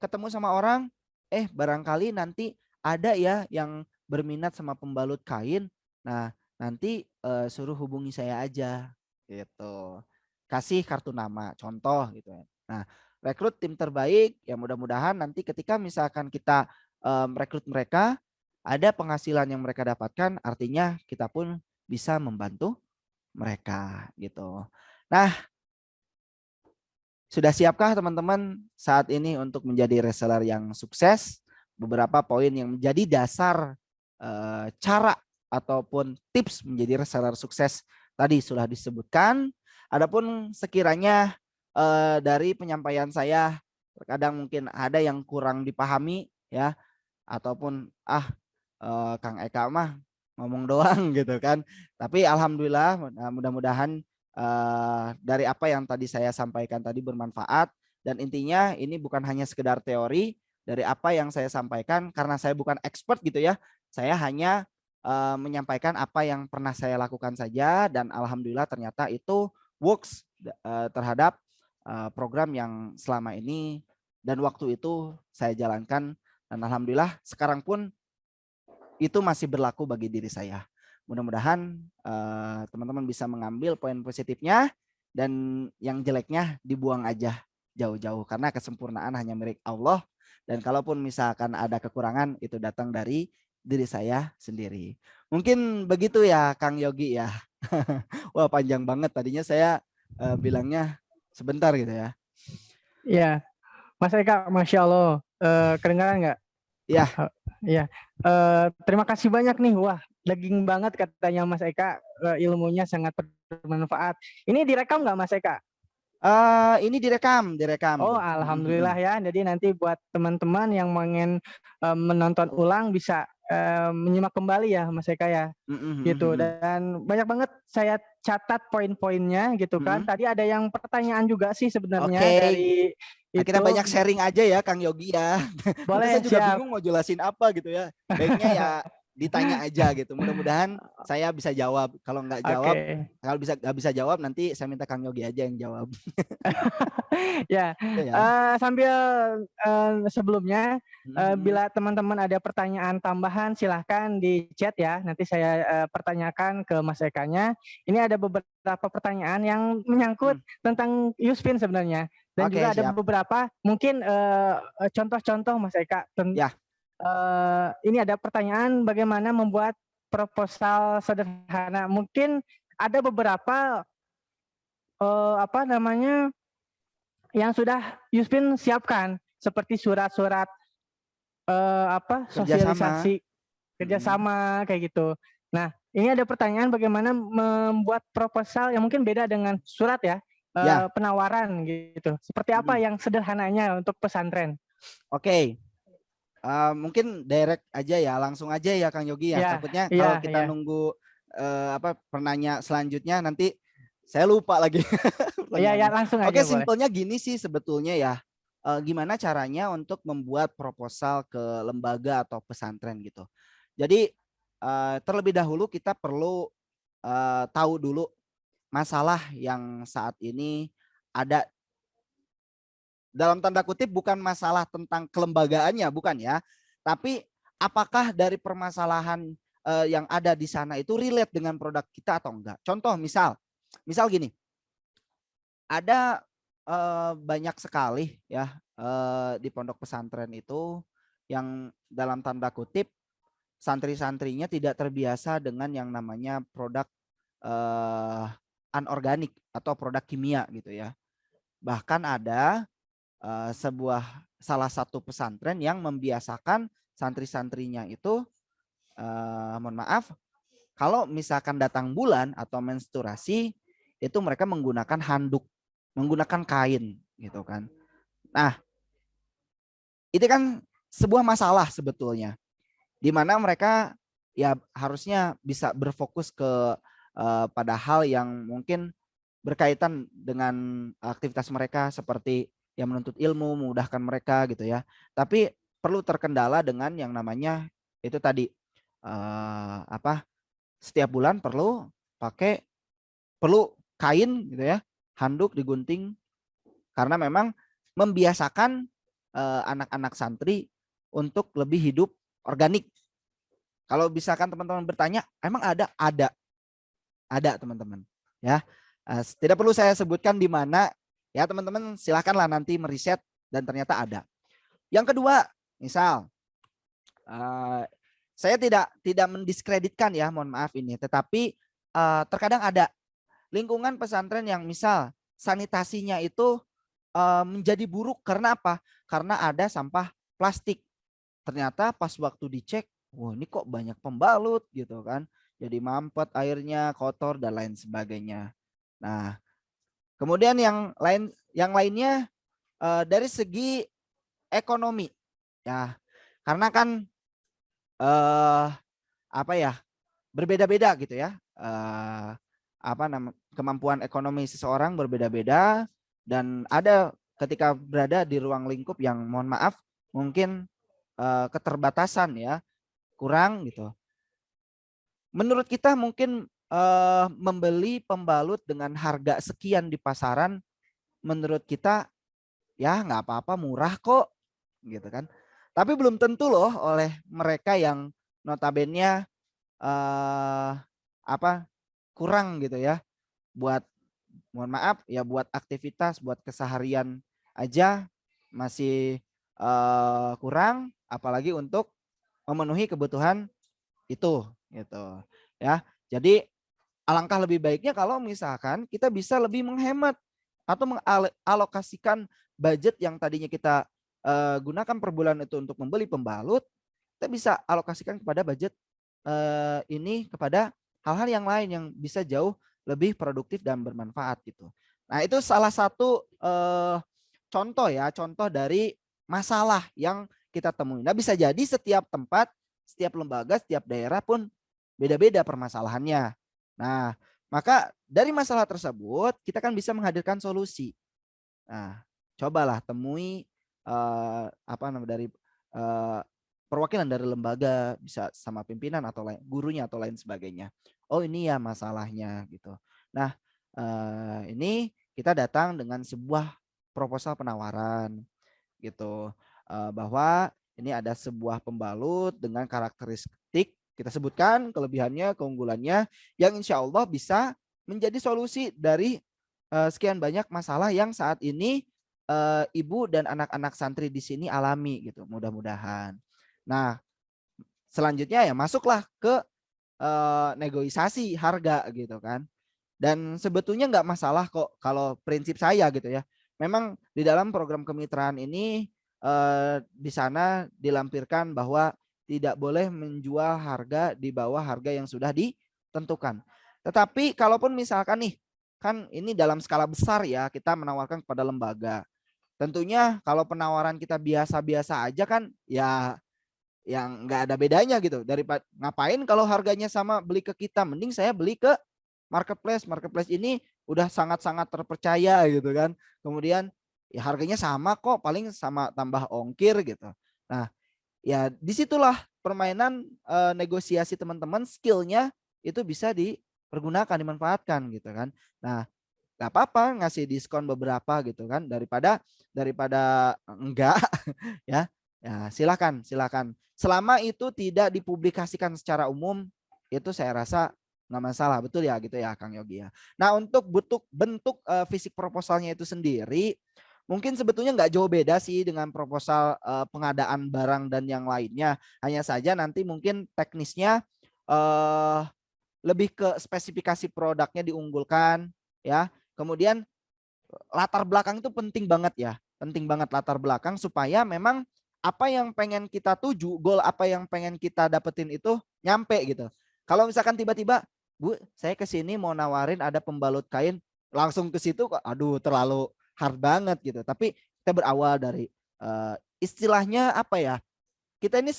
ketemu sama orang, barangkali nanti ada ya yang berminat sama pembalut kain. Nah, nanti suruh hubungi saya aja gitu. Kasih kartu nama, contoh gitu ya. Nah, rekrut tim terbaik ya, mudah-mudahan nanti ketika misalkan kita merekrut mereka, ada penghasilan yang mereka dapatkan, artinya kita pun bisa membantu mereka gitu. Nah, sudah siapkah teman-teman saat ini untuk menjadi reseller yang sukses? Beberapa poin yang menjadi dasar cara ataupun tips menjadi reseller sukses tadi sudah disebutkan. Adapun sekiranya dari penyampaian saya terkadang mungkin ada yang kurang dipahami ya, ataupun Kang Eka mah ngomong doang gitu kan. Tapi alhamdulillah mudah-mudahan dari apa yang tadi saya sampaikan tadi bermanfaat, dan intinya ini bukan hanya sekedar teori. Dari apa yang saya sampaikan, karena saya bukan expert gitu ya, saya hanya menyampaikan apa yang pernah saya lakukan saja, dan alhamdulillah ternyata itu works terhadap program yang selama ini dan waktu itu saya jalankan, dan alhamdulillah sekarang pun itu masih berlaku bagi diri saya. Mudah-mudahan teman-teman bisa mengambil poin positifnya, dan yang jeleknya dibuang aja jauh-jauh, karena kesempurnaan hanya milik Allah, dan kalaupun misalkan ada kekurangan itu datang dari diri saya sendiri. Mungkin begitu ya Kang Yogi ya. Wah, panjang banget, tadinya saya bilangnya sebentar gitu ya. Iya, Mas Eka, Masya Allah, kedengaran nggak? Iya. Iya, terima kasih banyak nih. Wah, daging banget katanya Mas Eka, ilmunya sangat bermanfaat. Ini direkam nggak Mas Eka? Ini direkam. Oh, alhamdulillah ya. Jadi nanti buat teman-teman yang ingin menonton ulang bisa menyimak kembali ya Mas Eka ya. Gitu. Dan banyak banget saya catat poin-poinnya gitu kan. Tadi ada yang pertanyaan juga sih sebenarnya dari Nah, kita banyak sharing aja ya Kang Yogi ya. Boleh, saya juga bingung mau jelasin apa gitu ya. Baiknya ya ditanya aja gitu. Mudah-mudahan saya bisa jawab. Kalau nggak jawab, kalau nggak bisa jawab nanti saya minta Kang Yogi aja yang jawab. Ya, sambil sebelumnya bila teman-teman ada pertanyaan tambahan silahkan di chat ya. Nanti saya pertanyakan ke Mas Eka-nya. Ini ada beberapa pertanyaan yang menyangkut tentang Yuspin sebenarnya. Dan juga ada beberapa mungkin contoh-contoh Mas Eka. Ini ada pertanyaan bagaimana membuat proposal sederhana. Mungkin ada beberapa yang sudah Yuspin siapkan seperti surat-surat sosialisasi kerjasama kayak gitu. Nah, ini ada pertanyaan bagaimana membuat proposal yang mungkin beda dengan surat ya, Ya. penawaran gitu. Seperti apa yang sederhananya untuk pesantren? Oke. Mungkin direct aja ya, langsung aja ya Kang Yogi ya. Ya, Takutnya kalau iya, kita iya. nunggu penanya selanjutnya nanti saya lupa lagi Iya, ya pertanyaannya. langsung Oke, aja boleh. simpelnya gini sih sebetulnya ya. Gimana caranya untuk membuat proposal ke lembaga atau pesantren gitu. Jadi terlebih dahulu kita perlu tahu dulu masalah yang saat ini ada, dalam tanda kutip bukan masalah tentang kelembagaannya, bukan ya. Tapi apakah dari permasalahan yang ada di sana itu relate dengan produk kita atau enggak. Contoh misal gini, ada banyak sekali ya di pondok pesantren itu yang dalam tanda kutip santri-santrinya tidak terbiasa dengan yang namanya produk anorganik atau produk kimia gitu ya. Bahkan ada salah satu pesantren yang membiasakan santri-santrinya itu mohon maaf, kalau misalkan datang bulan atau menstruasi itu mereka menggunakan handuk, menggunakan kain gitu kan. Nah, itu kan sebuah masalah sebetulnya, di mana mereka ya harusnya bisa berfokus pada hal yang mungkin berkaitan dengan aktivitas mereka seperti yang menuntut ilmu, memudahkan mereka gitu ya. Tapi perlu terkendala dengan yang namanya itu tadi setiap bulan perlu kain gitu ya, handuk digunting karena memang membiasakan anak-anak santri untuk lebih hidup organik. Kalau misalkan teman-teman bertanya, emang ada teman-teman ya. Tidak perlu saya sebutkan di mana ya, teman-teman silahkanlah nanti meriset dan ternyata ada. Yang kedua, misal saya tidak mendiskreditkan ya, mohon maaf ini, tetapi terkadang ada lingkungan pesantren yang misal sanitasinya itu menjadi buruk karena apa? Karena ada sampah plastik. Ternyata pas waktu dicek, wah ini kok banyak pembalut gitu kan. Jadi mampet airnya, kotor dan lain sebagainya. Nah, kemudian yang lainnya dari segi ekonomi ya. Karena kan apa ya? Berbeda-beda gitu ya. Kemampuan ekonomi seseorang berbeda-beda dan ada ketika berada di ruang lingkup yang mohon maaf mungkin keterbatasan ya, kurang gitu. Menurut kita mungkin membeli pembalut dengan harga sekian di pasaran menurut kita ya nggak apa-apa, murah kok gitu kan. Tapi belum tentu loh oleh mereka yang notabene kurang gitu ya, buat mohon maaf ya, buat aktivitas, buat keseharian aja masih kurang, apalagi untuk memenuhi kebutuhan itu gitu ya. Jadi alangkah lebih baiknya kalau misalkan kita bisa lebih menghemat atau mengalokasikan budget yang tadinya kita gunakan per bulan itu untuk membeli pembalut, kita bisa alokasikan kepada budget ini kepada hal-hal yang lain yang bisa jauh lebih produktif dan bermanfaat gitu. Nah, itu salah satu contoh ya, contoh dari masalah yang kita temui. Nah, bisa jadi setiap tempat, setiap lembaga, setiap daerah pun beda-beda permasalahannya. Nah, maka dari masalah tersebut kita kan bisa menghadirkan solusi. Nah, cobalah temui dari perwakilan dari lembaga, bisa sama pimpinan atau gurunya atau lain sebagainya. Oh ini ya masalahnya gitu. Nah ini kita datang dengan sebuah proposal penawaran gitu, bahwa ini ada sebuah pembalut dengan karakteristik kita sebutkan kelebihannya, keunggulannya yang insya Allah bisa menjadi solusi dari sekian banyak masalah yang saat ini ibu dan anak-anak santri di sini alami gitu, mudah-mudahan. Nah, selanjutnya ya masuklah ke negosiasi harga gitu kan. Dan sebetulnya nggak masalah kok kalau prinsip saya gitu ya. Memang di dalam program kemitraan ini di sana dilampirkan bahwa tidak boleh menjual harga di bawah harga yang sudah tentukan. Tetapi kalaupun misalkan nih, kan ini dalam skala besar ya, kita menawarkan kepada lembaga. Tentunya kalau penawaran kita biasa-biasa aja kan ya yang nggak ada bedanya gitu. Daripada ngapain kalau harganya sama beli ke kita, mending saya beli ke marketplace. Marketplace ini udah sangat-sangat terpercaya gitu kan. Kemudian ya harganya sama kok, paling sama tambah ongkir gitu. Nah, ya disitulah permainan negosiasi teman-teman, skillnya itu bisa dipergunakan, dimanfaatkan gitu kan. Nah, nggak apa-apa ngasih diskon beberapa gitu kan, daripada enggak ya. Ya silakan. Selama itu tidak dipublikasikan secara umum, itu saya rasa nggak masalah, betul ya gitu ya Kang Yogi ya. Nah, untuk bentuk fisik proposalnya itu sendiri mungkin sebetulnya nggak jauh beda sih dengan proposal pengadaan barang dan yang lainnya. Hanya saja nanti mungkin teknisnya lebih ke spesifikasi produknya diunggulkan ya. Kemudian latar belakang itu penting banget ya. Penting banget latar belakang supaya memang apa yang pengen kita tuju, goal apa yang pengen kita dapetin itu nyampe gitu. Kalau misalkan tiba-tiba, Bu, saya ke sini mau nawarin ada pembalut kain, langsung ke situ kok, aduh terlalu hard banget gitu. Tapi kita berawal dari istilahnya apa ya? Kita ini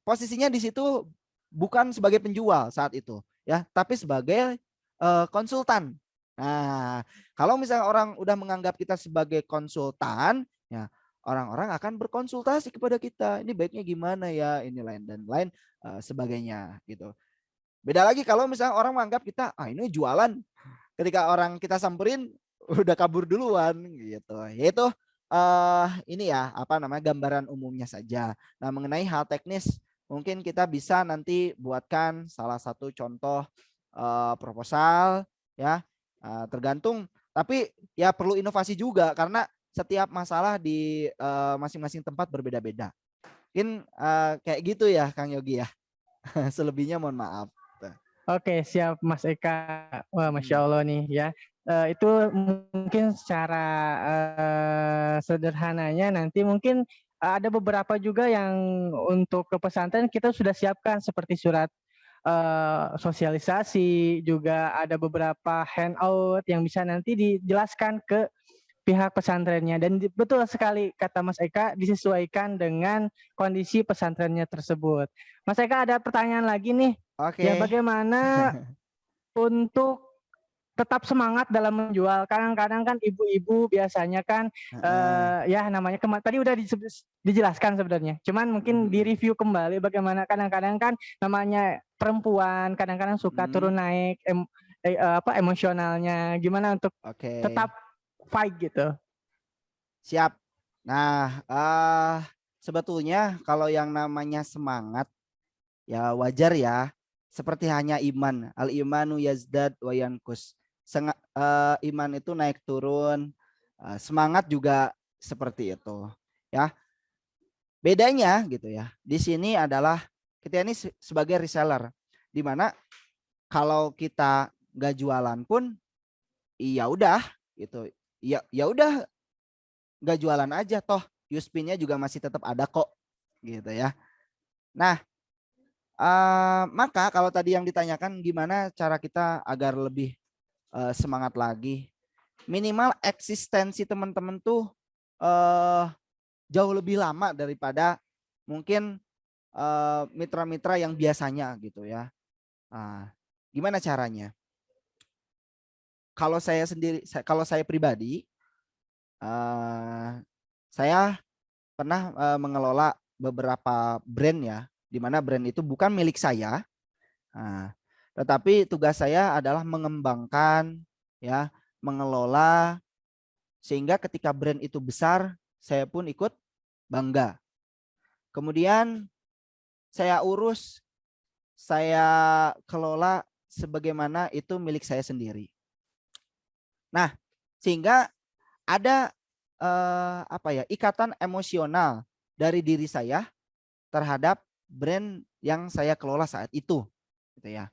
posisinya di situ bukan sebagai penjual saat itu ya, tapi sebagai konsultan. Nah, kalau misalnya orang udah menganggap kita sebagai konsultan, ya orang-orang akan berkonsultasi kepada kita. Ini baiknya gimana ya, ini lain dan lain sebagainya gitu. Beda lagi kalau misalnya orang menganggap kita, ini jualan. Ketika orang kita samperin udah kabur duluan gitu. Yaitu ini ya apa namanya gambaran umumnya saja. Nah, mengenai hal teknis mungkin kita bisa nanti buatkan salah satu contoh proposal ya. Tergantung, tapi ya perlu inovasi juga karena setiap masalah di masing-masing tempat berbeda-beda. Mungkin kayak gitu ya Kang Yogi ya. Selebihnya mohon maaf. Oke, siap Mas Eka. Wah, Masya Allah nih ya. Itu mungkin secara sederhananya nanti mungkin ada beberapa juga yang untuk ke pesantren kita sudah siapkan seperti surat sosialisasi, juga ada beberapa handout yang bisa nanti dijelaskan ke pihak pesantrennya, dan betul sekali kata Mas Eka, disesuaikan dengan kondisi pesantrennya tersebut. Mas Eka, ada pertanyaan lagi nih. Ya, bagaimana untuk tetap semangat dalam menjual? Kadang-kadang kan ibu-ibu biasanya kan ya namanya tadi udah dijelaskan sebenarnya. Cuman mungkin direview kembali bagaimana kadang-kadang kan namanya perempuan kadang-kadang suka turun naik emosionalnya. Gimana untuk tetap fight gitu? Siap. Nah, sebetulnya kalau yang namanya semangat ya wajar ya. Seperti hanya iman, al imanu yazdad wa yankus. Iman itu naik turun, semangat juga seperti itu ya. Bedanya gitu ya, di sini adalah kita ini sebagai reseller, di mana kalau kita nggak jualan pun iya udah gitu, ya udah nggak jualan aja, toh USP-nya juga masih tetap ada kok gitu ya. Nah, maka kalau tadi yang ditanyakan gimana cara kita agar lebih semangat lagi, minimal eksistensi teman-teman tuh jauh lebih lama daripada mungkin mitra-mitra yang biasanya gitu ya. Gimana caranya? Kalau saya sendiri, kalau saya pribadi, saya pernah mengelola beberapa brand ya, di mana brand itu bukan milik saya, tetapi tugas saya adalah mengembangkan, ya, mengelola, sehingga ketika brand itu besar, saya pun ikut bangga. Kemudian saya urus, saya kelola sebagaimana itu milik saya sendiri. Nah, sehingga ada ikatan emosional dari diri saya terhadap brand yang saya kelola saat itu, gitu ya.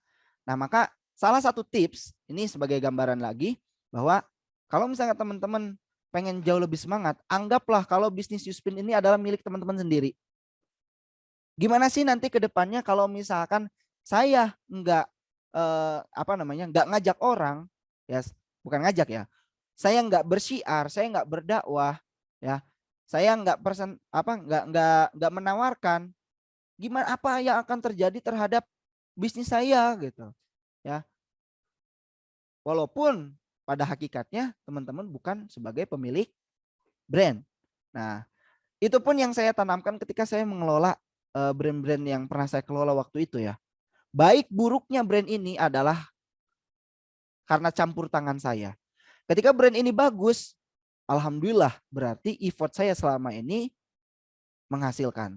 Nah, maka salah satu tips ini sebagai gambaran lagi bahwa kalau misalnya teman-teman pengen jauh lebih semangat, anggaplah kalau bisnis Yuspin ini adalah milik teman-teman sendiri. Gimana sih nanti ke depannya kalau misalkan saya enggak apa namanya, nggak ngajak orang, ya bukan ngajak ya. Saya nggak bersyiar, saya nggak berdakwah, ya. Saya nggak nggak menawarkan gimana apa yang akan terjadi terhadap bisnis saya gitu, ya. Walaupun pada hakikatnya teman-teman bukan sebagai pemilik brand. Nah, itu pun yang saya tanamkan ketika saya mengelola brand-brand yang pernah saya kelola waktu itu ya. Baik buruknya brand ini adalah karena campur tangan saya. Ketika brand ini bagus, alhamdulillah berarti effort saya selama ini menghasilkan.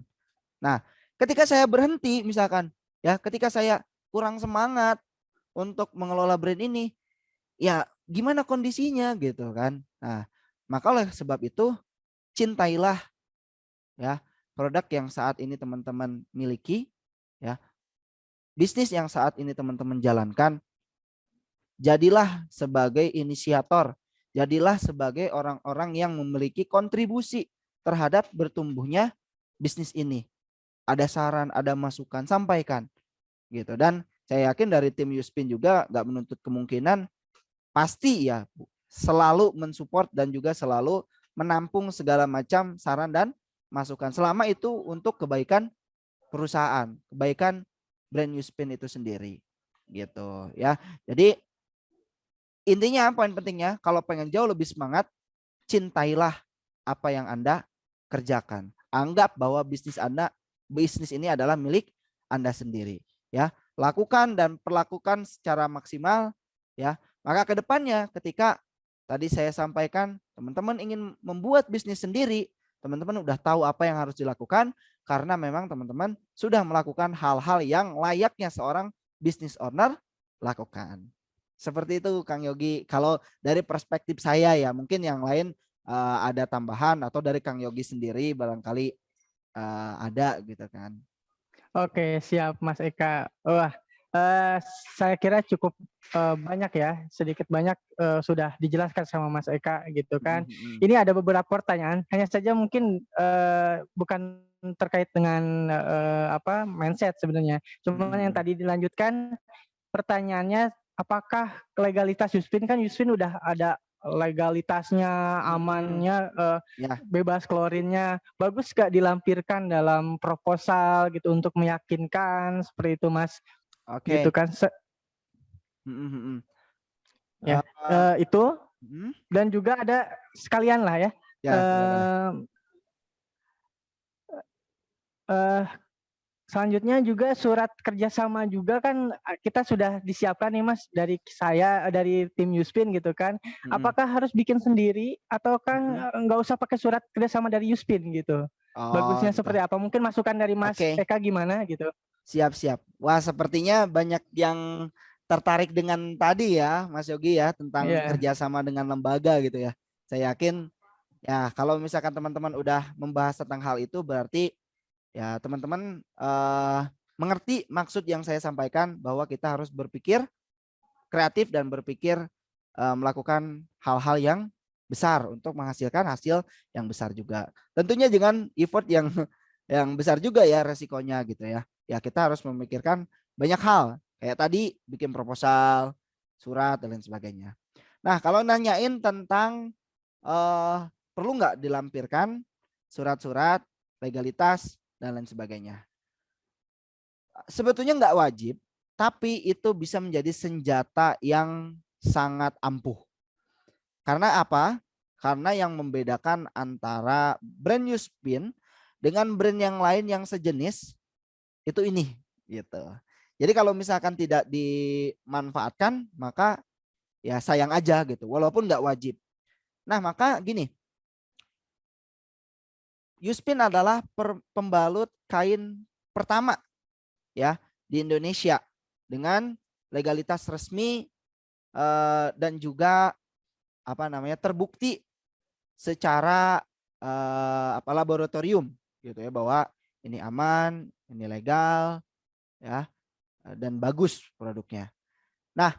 Nah, ketika saya berhenti misalkan ya, ketika saya kurang semangat untuk mengelola brand ini, ya gimana kondisinya gitu kan. Nah, maka oleh sebab itu cintailah ya produk yang saat ini teman-teman miliki, ya bisnis yang saat ini teman-teman jalankan. Jadilah sebagai inisiator, jadilah sebagai orang-orang yang memiliki kontribusi terhadap bertumbuhnya bisnis ini. Ada saran, ada masukan, sampaikan gitu. Dan saya yakin dari tim Yuspin juga nggak menuntut kemungkinan, pasti ya selalu mensupport dan juga selalu menampung segala macam saran dan masukan selama itu untuk kebaikan perusahaan, kebaikan brand Yuspin itu sendiri gitu ya. Jadi intinya poin pentingnya kalau pengen jauh lebih semangat, cintailah apa yang Anda kerjakan. Anggap bahwa bisnis ini adalah milik Anda sendiri ya. Lakukan dan perlakukan secara maksimal ya. Maka ke depannya ketika tadi saya sampaikan teman-teman ingin membuat bisnis sendiri, teman-teman udah tahu apa yang harus dilakukan karena memang teman-teman sudah melakukan hal-hal yang layaknya seorang business owner lakukan. Seperti itu Kang Yogi. Kalau dari perspektif saya ya, mungkin yang lain ada tambahan atau dari Kang Yogi sendiri barangkali ada gitu kan. Oke, siap Mas Eka. Wah, saya kira cukup banyak ya, sedikit banyak sudah dijelaskan sama Mas Eka gitu kan. Ini ada beberapa pertanyaan, hanya saja mungkin bukan terkait dengan mindset sebenarnya. Cuma yang tadi dilanjutkan pertanyaannya, apakah legalitas Yuspin, kan Yuspin udah ada legalitasnya, amannya, Ya. bebas klorinnya, bagus gak dilampirkan dalam proposal gitu untuk meyakinkan seperti itu Mas, Oke. gitu kan. Ya, itu dan juga ada sekalian lah ya. Ya, boleh. Selanjutnya juga surat kerjasama juga kan kita sudah disiapkan nih Mas dari saya, dari tim Yuspin gitu kan. Apakah harus bikin sendiri atau kan nggak usah pakai surat kerjasama dari Yuspin gitu? Oh, Bagusnya gitu. seperti apa? Mungkin masukan dari Mas Eka gimana gitu? Siap. Wah, sepertinya banyak yang tertarik dengan tadi ya Mas Yogi ya, tentang kerjasama dengan lembaga gitu ya. Saya yakin ya kalau misalkan teman-teman udah membahas tentang hal itu berarti ya teman-teman mengerti maksud yang saya sampaikan bahwa kita harus berpikir kreatif dan berpikir melakukan hal-hal yang besar untuk menghasilkan hasil yang besar juga. Tentunya dengan effort yang besar juga ya resikonya gitu ya. Ya kita harus memikirkan banyak hal. Kayak tadi bikin proposal, surat dan lain sebagainya. Nah, kalau nanyain tentang perlu nggak dilampirkan surat-surat legalitas dan lain sebagainya. Sebetulnya nggak wajib, tapi itu bisa menjadi senjata yang sangat ampuh. Karena apa? Karena yang membedakan antara brand Yuspin dengan brand yang lain yang sejenis itu ini gitu. Jadi kalau misalkan tidak dimanfaatkan maka ya sayang aja gitu, walaupun nggak wajib. Nah maka gini, Yuspin adalah pembalut kain pertama ya di Indonesia dengan legalitas resmi dan juga terbukti secara laboratorium gitu ya bahwa ini aman, ini legal ya dan bagus produknya. Nah,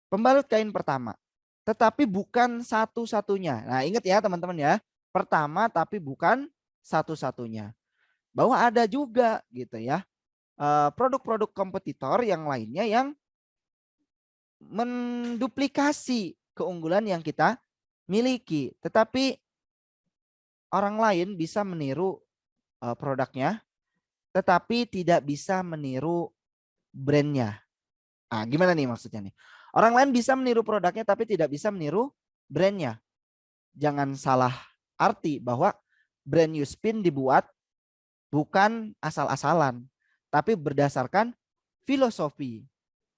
pembalut kain pertama, tetapi bukan satu-satunya. Nah, ingat ya teman-teman ya, pertama tapi bukan satu-satunya. Bahwa ada juga gitu ya produk-produk kompetitor yang lainnya yang menduplikasi keunggulan yang kita miliki, tetapi orang lain bisa meniru produknya, tetapi tidak bisa meniru brandnya. Ah, gimana nih maksudnya nih? Orang lain bisa meniru produknya, tapi tidak bisa meniru brandnya. Jangan salah arti bahwa brand Yuspin dibuat bukan asal-asalan, tapi berdasarkan filosofi,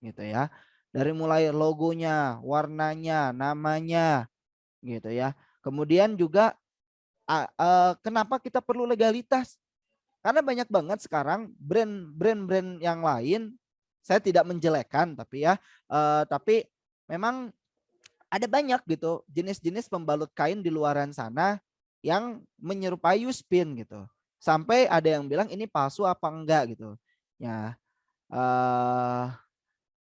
gitu ya. Dari mulai logonya, warnanya, namanya, gitu ya. Kemudian juga kenapa kita perlu legalitas? Karena banyak banget sekarang brand-brand yang lain, saya tidak menjelekkan tapi ya, tapi memang ada banyak gitu jenis-jenis pembalut kain di luaran sana yang menyerupai Yuspin gitu. Sampai ada yang bilang ini palsu apa enggak gitu. Ya,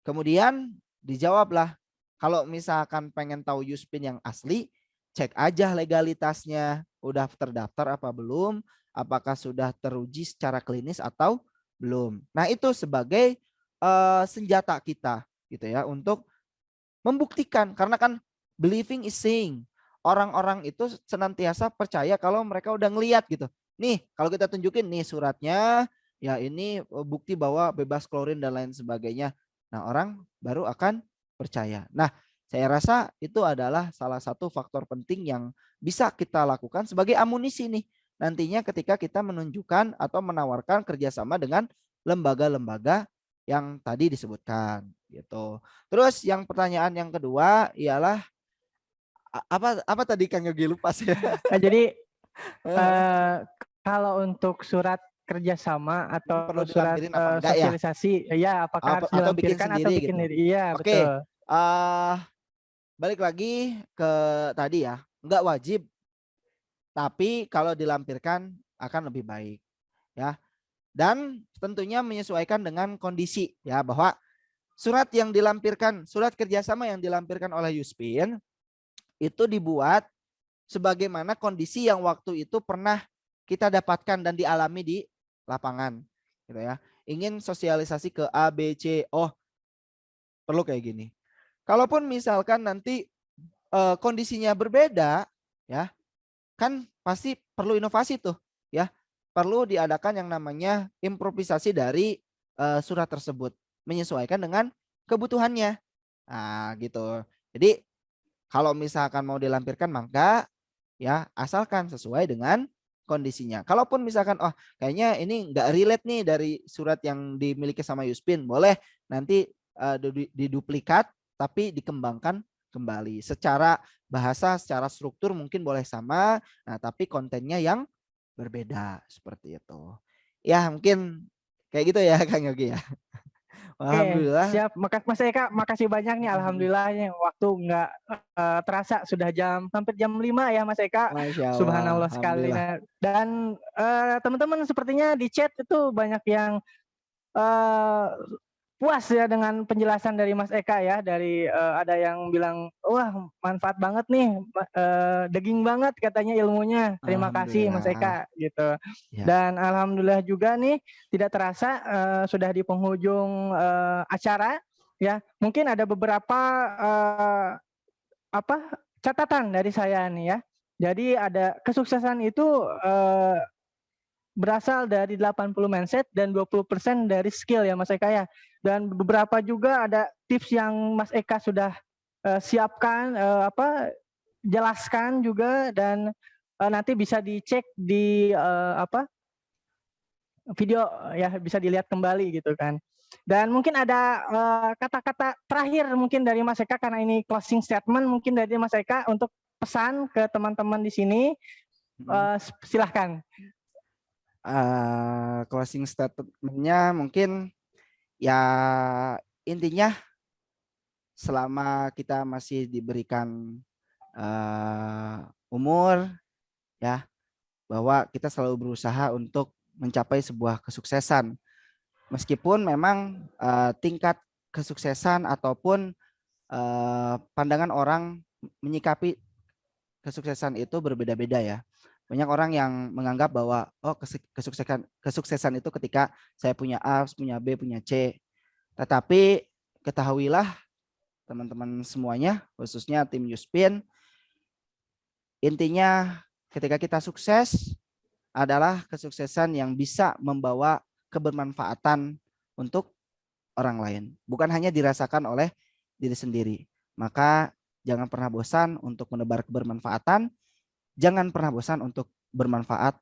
kemudian dijawablah, kalau misalkan pengen tahu Yuspin yang asli, cek aja legalitasnya, udah terdaftar apa belum, apakah sudah teruji secara klinis atau belum. Nah itu sebagai senjata kita gitu ya untuk membuktikan, karena kan believing is seeing. Orang-orang itu senantiasa percaya kalau mereka udah ngeliat gitu. Nih kalau kita tunjukin nih suratnya, ya ini bukti bahwa bebas klorin dan lain sebagainya. Nah orang baru akan percaya. Nah saya rasa itu adalah salah satu faktor penting yang bisa kita lakukan sebagai amunisi nih. Nantinya ketika kita menunjukkan atau menawarkan kerjasama dengan lembaga-lembaga yang tadi disebutkan gitu. Terus yang pertanyaan yang kedua ialah apa tadi Kang Yogi lupa saya. Jadi kalau untuk surat kerjasama Itu atau perlu surat dilampirin apa enggak ya? sosialisasi, ya apakah harus Atau bikin dilampirkan atau sendiri bikin gitu. sendiri? Iya Oke, betul. balik lagi ke tadi ya, enggak wajib, tapi kalau dilampirkan akan lebih baik ya. Dan tentunya menyesuaikan dengan kondisi ya, bahwa surat yang dilampirkan, surat kerjasama yang dilampirkan oleh Yuspin itu dibuat sebagaimana kondisi yang waktu itu pernah kita dapatkan dan dialami di lapangan gitu ya. Ingin sosialisasi ke A, B, C, oh perlu kayak gini. Kalaupun misalkan nanti kondisinya berbeda ya, kan pasti perlu inovasi tuh ya. Perlu diadakan yang namanya improvisasi dari surat tersebut menyesuaikan dengan kebutuhannya. Nah, gitu. Jadi kalau misalkan mau dilampirkan maka ya asalkan sesuai dengan kondisinya. Kalaupun misalkan oh kayaknya ini nggak relate nih dari surat yang dimiliki sama Yuspin, boleh nanti diduplikat tapi dikembangkan kembali. Secara bahasa, secara struktur mungkin boleh sama, nah tapi kontennya yang berbeda seperti itu. Ya mungkin kayak gitu ya Kang Yogi ya. Oke, Alhamdulillah. siap. Mas Eka, makasih banyak nih. Alhamdulillahnya waktu nggak terasa sudah hampir jam 5 ya Mas Eka. Masya Allah. Subhanallah sekali. Alhamdulillah. Nah, dan teman-teman sepertinya di chat itu banyak yang eh, puas ya dengan penjelasan dari Mas Eka ya. Dari ada yang bilang, wah manfaat banget nih, daging banget katanya ilmunya. Terima kasih Mas Alhamdulillah. Eka gitu. Ya. Dan alhamdulillah juga nih tidak terasa sudah di penghujung acara ya. Mungkin ada beberapa apa catatan dari saya nih ya. Jadi ada kesuksesan itu berasal dari 80 mindset dan 20% dari skill ya Mas Eka ya. Dan beberapa juga ada tips yang Mas Eka sudah siapkan jelaskan juga, dan nanti bisa dicek di video ya, bisa dilihat kembali gitu kan. Dan mungkin ada kata-kata terakhir mungkin dari Mas Eka, karena ini closing statement mungkin dari Mas Eka untuk pesan ke teman-teman di sini, silahkan. Closing statement-nya mungkin ya intinya selama kita masih diberikan umur ya, bahwa kita selalu berusaha untuk mencapai sebuah kesuksesan meskipun memang tingkat kesuksesan ataupun pandangan orang menyikapi kesuksesan itu berbeda-beda ya. Banyak orang yang menganggap bahwa oh kesuksesan itu ketika saya punya A, punya B, punya C. Tetapi ketahuilah teman-teman semuanya, khususnya tim Yuspin. Intinya ketika kita sukses adalah kesuksesan yang bisa membawa kebermanfaatan untuk orang lain, bukan hanya dirasakan oleh diri sendiri. Maka jangan pernah bosan untuk menebar kebermanfaatan, jangan pernah bosan untuk bermanfaat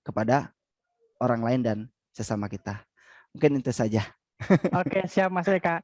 kepada orang lain dan sesama kita. Mungkin itu saja. Oke, siap Mas Eka.